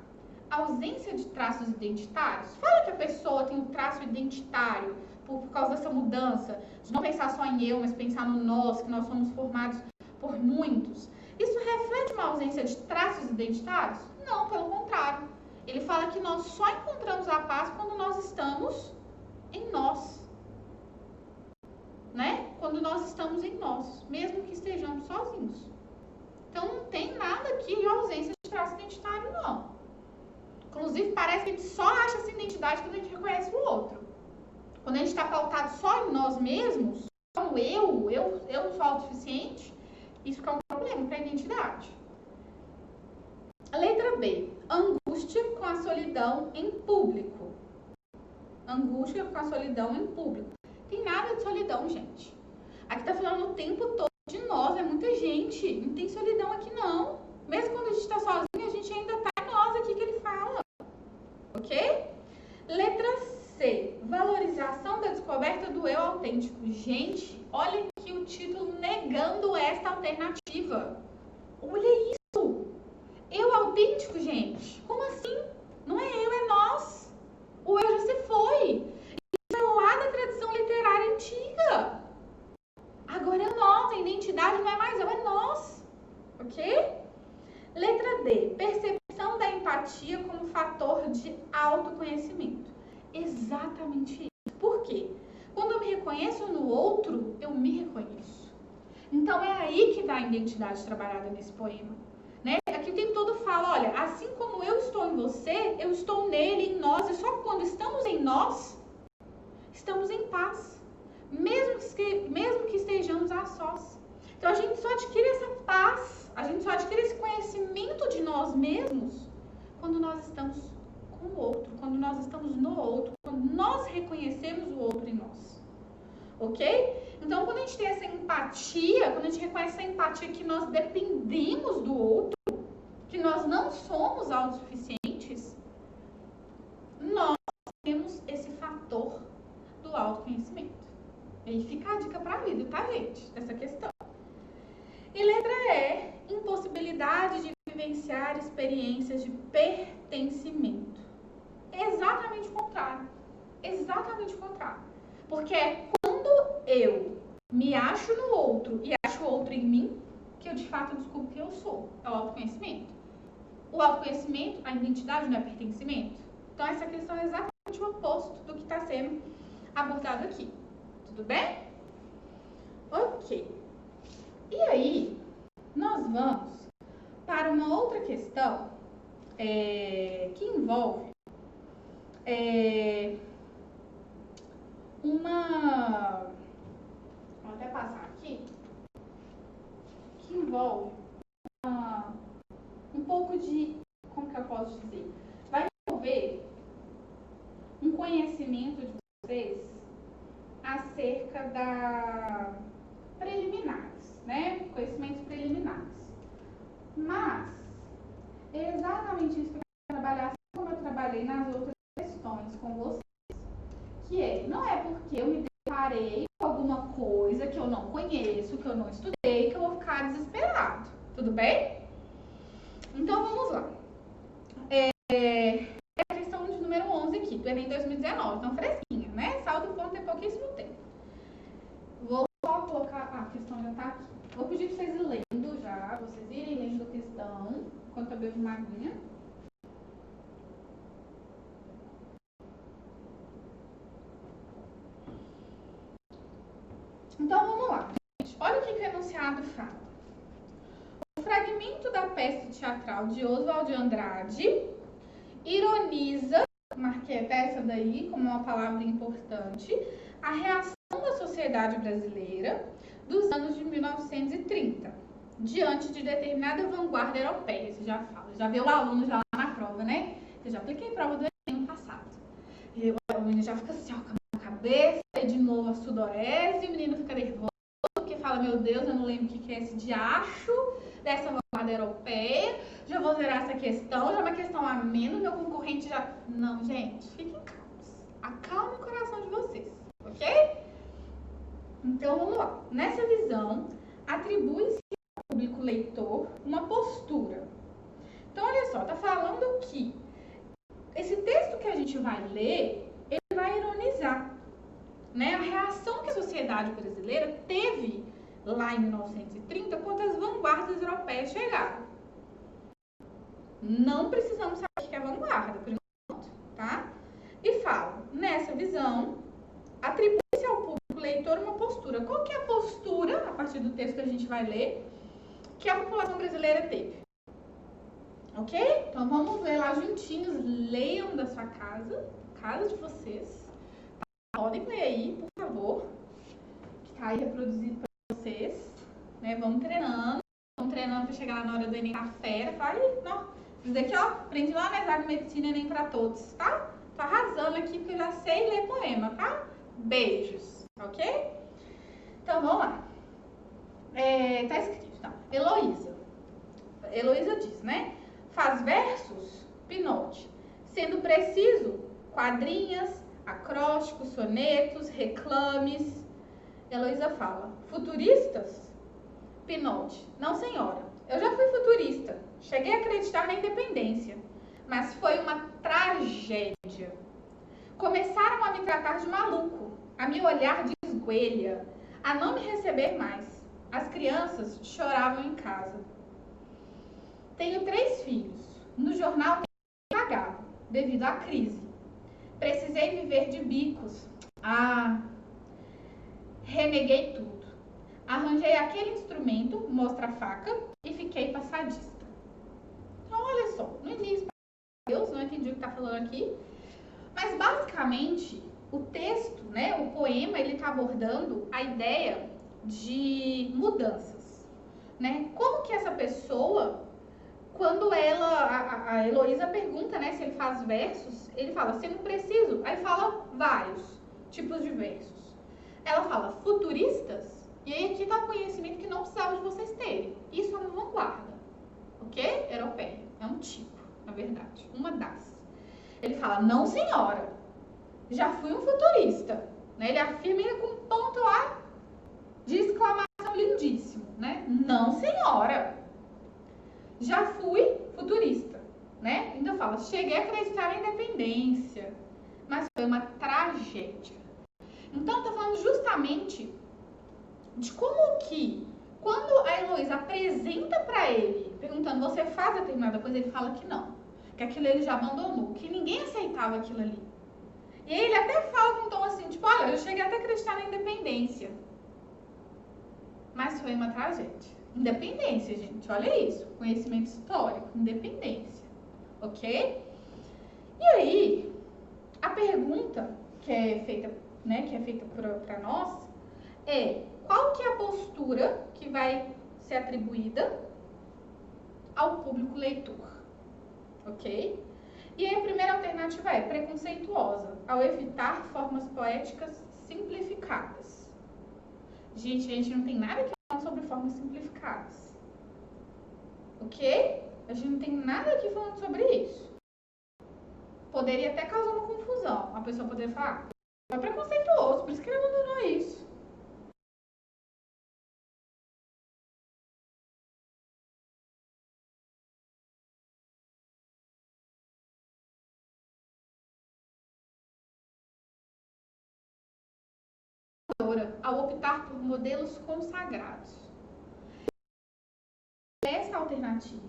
ausência de traços identitários. Fala que a pessoa tem um traço identitário por causa dessa mudança, de não pensar só em eu, mas pensar no nós, que nós somos formados por muitos. Isso reflete uma ausência de traços identitários? Não, pelo contrário. Ele fala que nós só encontramos a paz quando nós estamos em nós. Né? Quando nós estamos em nós, mesmo que estejamos sozinhos. Então, não tem nada aqui de ausência de traço identitário, não. Inclusive, parece que a gente só acha essa identidade quando a gente reconhece o outro. Quando a gente está pautado só em nós mesmos, só no eu sou autossuficiente, isso fica um problema para a identidade. A letra B. Angústia com a solidão em público. Angústia com a solidão em público. Tem nada de solidão, gente. Aqui está falando o tempo todo de nós, é muita gente. Não tem solidão aqui, não. Mesmo quando a gente está sozinho, a gente ainda está em nós aqui que ele fala. Ok? Letra C. Valorização da descoberta do eu autêntico. Gente, olha aqui o título negando esta alternativa. Olha isso. Eu autêntico, gente. Como assim? Não é eu, é nós. O eu já se foi. Isso é lá da tradição literária antiga. Agora é nós. A identidade não é mais eu, é nós. Ok? Letra D. Percepção da empatia como fator de autoconhecimento. Exatamente isso. Por quê? Quando eu me reconheço no outro, eu me reconheço. Então, é aí que dá a identidade trabalhada nesse poema. Né? Aqui o tempo todo fala, olha, assim como eu estou em você, eu estou nele, em nós, e só quando estamos em nós, estamos em paz. Mesmo que estejamos a sós. Então, a gente só adquire essa paz, a gente só adquire esse conhecimento de nós mesmos quando nós estamos com o outro, quando nós estamos no outro, quando nós reconhecemos o outro em nós. Ok? Então, quando a gente tem essa empatia, quando a gente reconhece essa empatia que nós dependemos do outro, que nós não somos autossuficientes, nós temos esse fator do autoconhecimento. E aí fica a dica pra vida, tá, gente? Essa questão. E letra E, impossibilidade de vivenciar experiências de pertencimento. Exatamente o contrário. Exatamente o contrário. Porque é quando eu me acho no outro e acho o outro em mim, que eu de fato descubro quem eu sou. É o autoconhecimento. O autoconhecimento, a identidade não é pertencimento. Então essa questão é exatamente o oposto do que está sendo abordado aqui. Tudo bem? Ok. E aí, nós vamos para uma outra questão que envolve vou até passar aqui, que envolve um pouco de, como que eu posso dizer? Vai envolver um conhecimento de vocês acerca da preliminares, né? Conhecimentos preliminares. Mas é exatamente isso que eu quero trabalhar, assim como eu trabalhei nas outras questões com vocês. Que não é porque eu me deparei com alguma coisa que eu não conheço, que eu não estudei, que eu vou ficar desesperado. Tudo bem? Então vamos lá. É a questão de número 11 aqui, do Enem 2019. Então fresquinha, né? Saldo do ponto tem pouquíssimo tempo. Vou só colocar... a questão já tá aqui. Vou pedir pra vocês irem lendo já, vocês irem lendo a questão, enquanto eu bebo uma aguinha. Então vamos lá, gente. Olha o que o enunciado fala. O fragmento da peça teatral de Oswald de Andrade ironiza, marquei até essa daí como uma palavra importante, a reação da sociedade brasileira dos anos de 1930, diante de determinada vanguarda europeia. Você já fala, já vê o aluno já lá na prova, né? Eu já apliquei prova do Enem no passado. E o aluno já fica assim, ó, com a cabeça, e de novo a sudorese, e o menino fica nervoso, porque fala, meu Deus, eu não lembro o que é esse diacho dessa vanguarda europeia, já vou zerar essa questão, já é uma questão a menos, meu concorrente já... Não, gente, fiquem calmos. Acalme o coração de vocês, ok? Então, vamos lá. Nessa visão, atribui-se ao público leitor uma postura. Então, olha só, tá falando que esse texto que a gente vai ler, ele vai ironizar, né, a reação que a sociedade brasileira teve lá em 1930 quando as vanguardas europeias chegaram. Não precisamos saber o que é vanguarda, por enquanto, tá? E fala, nessa visão, atribui-se ao público leitor uma postura. Qual que é a postura, a partir do texto que a gente vai ler, que a população brasileira teve? Ok? Então vamos ler lá juntinhos, leiam da sua casa de vocês. Podem ler aí, por favor, que tá aí reproduzido para vocês, né? Vamos treinando para chegar lá na hora do Enem tá fera. Fala, não, isso daqui, ó, aprendi lá na Exame Medicina Enem para todos, tá? Tô arrasando aqui porque eu já sei ler poema, tá? Beijos, ok? Então vamos lá. Tá escrito, então, Heloísa diz, né? Faz versos, Pinote, sendo preciso, quadrinhas, acrósticos, sonetos, reclames. Heloísa fala, futuristas? Pinote, não senhora, eu já fui futurista, cheguei a acreditar na independência, mas foi uma tragédia. Começaram a me tratar de maluco, a me olhar de esguelha, a não me receber mais. As crianças choravam em casa. Tenho 3 filhos, no jornal tenho que pagar, devido à crise. Precisei viver de bicos. Reneguei tudo. Arranjei aquele instrumento, mostra-faca, e fiquei passadista. Então, olha só, no início, eu não entendi o que está falando aqui, mas basicamente, o texto, né, o poema, ele está abordando a ideia de mudanças, né? Como que essa pessoa quando a Heloísa pergunta, né, se ele faz versos, ele fala, sendo preciso, aí fala vários tipos de versos. Ela fala futuristas, e aí aqui tá o conhecimento que não precisava de vocês terem. Isso é uma vanguarda, ok? Europeia, é um tipo, na verdade, uma das. Ele fala, não senhora, já fui um futurista, né? Ele afirma ainda com um ponto lá de exclamação lindíssimo, né? Não senhora, já fui futurista, né? Ainda fala, cheguei a acreditar na independência, mas foi uma tragédia. Então, tá falando justamente de como que, quando a Heloísa apresenta para ele, perguntando, você faz determinada coisa, ele fala que não, que aquilo ele já abandonou, que ninguém aceitava aquilo ali. E aí ele até fala com um tom assim, tipo, olha, eu cheguei até a acreditar na independência, mas foi uma tragédia. Independência, gente, olha isso, conhecimento histórico, independência, ok? E aí, a pergunta que é feita, né, para nós é, qual que é a postura que vai ser atribuída ao público leitor, ok? E aí a primeira alternativa é preconceituosa, ao evitar formas poéticas simplificadas. Gente, a gente não tem nada que falar sobre formas simplificadas, ok? A gente não tem nada aqui falando sobre isso. Poderia até causar uma confusão. A pessoa poderia falar, é preconceituoso, por isso que ele abandonou isso. Ao optar por modelos consagrados. Essa alternativa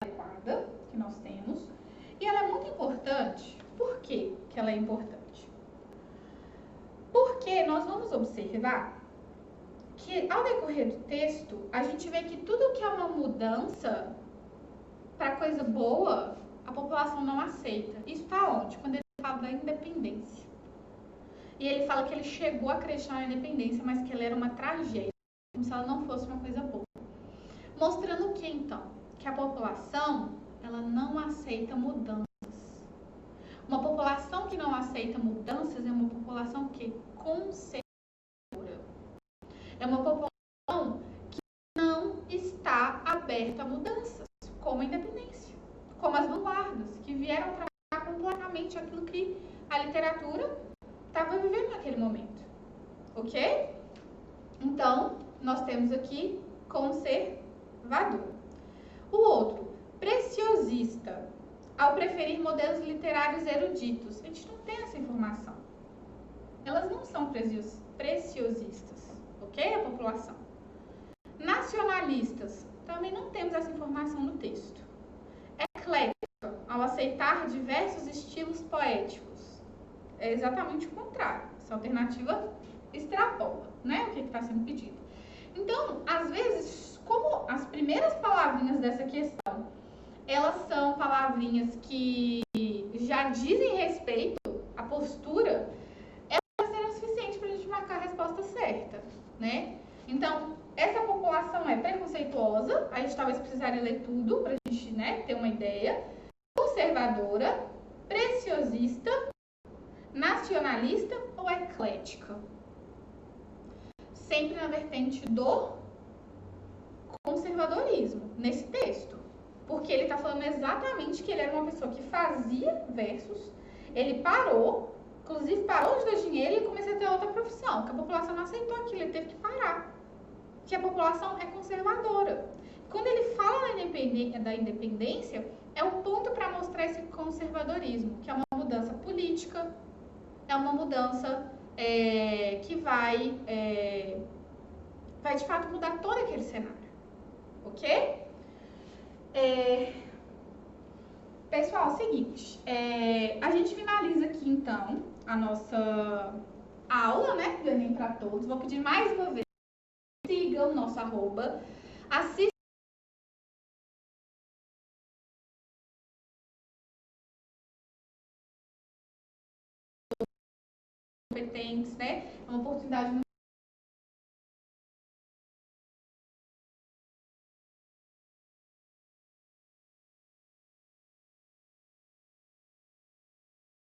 adequada que nós temos, e ela é muito importante. Por que ela é importante? Porque nós vamos observar que ao decorrer do texto, a gente vê que tudo que é uma mudança para coisa boa, a população não aceita. Isso está onde? Quando ele fala da independência. E ele fala que ele chegou a acreditar na independência, mas que ela era uma tragédia, como se ela não fosse uma coisa boa. Mostrando o que, então? Que a população, ela não aceita mudanças. Uma população que não aceita mudanças é uma população que conservadora. É uma população que não está aberta a mudanças, como a independência, como as vanguardas, que vieram trabalhar completamente aquilo que a literatura estava vivendo naquele momento, ok? Então, nós temos aqui conservador. O outro, preciosista, ao preferir modelos literários eruditos. A gente não tem essa informação. Elas não são preciosistas, ok? A população. Nacionalistas, também não temos essa informação no texto. Eclética, ao aceitar diversos estilos poéticos. É exatamente o contrário. Essa alternativa extrapola, né, o que está sendo pedido. Então, às vezes, como as primeiras palavrinhas dessa questão, elas são palavrinhas que já dizem respeito à postura, elas serão suficientes para a gente marcar a resposta certa, né? Então, essa população é preconceituosa, a gente talvez precisaria ler tudo para a gente, né, ter uma ideia. Conservadora, preciosista, nacionalista ou eclética? Sempre na vertente do conservadorismo, nesse texto. Porque ele está falando exatamente que ele era uma pessoa que fazia versos, ele parou, inclusive parou de dar dinheiro e começou a ter outra profissão, que a população não aceitou aquilo, ele teve que parar. Que a população é conservadora. Quando ele fala da independência, é um ponto para mostrar esse conservadorismo, que é uma mudança política, é uma mudança que vai de fato mudar todo aquele cenário, ok? Pessoal, é o seguinte, a gente finaliza aqui então a nossa aula, né, do Enem para Todos. Vou pedir mais uma vez, sigam o nosso arroba, assistam competentes, né? É uma oportunidade muito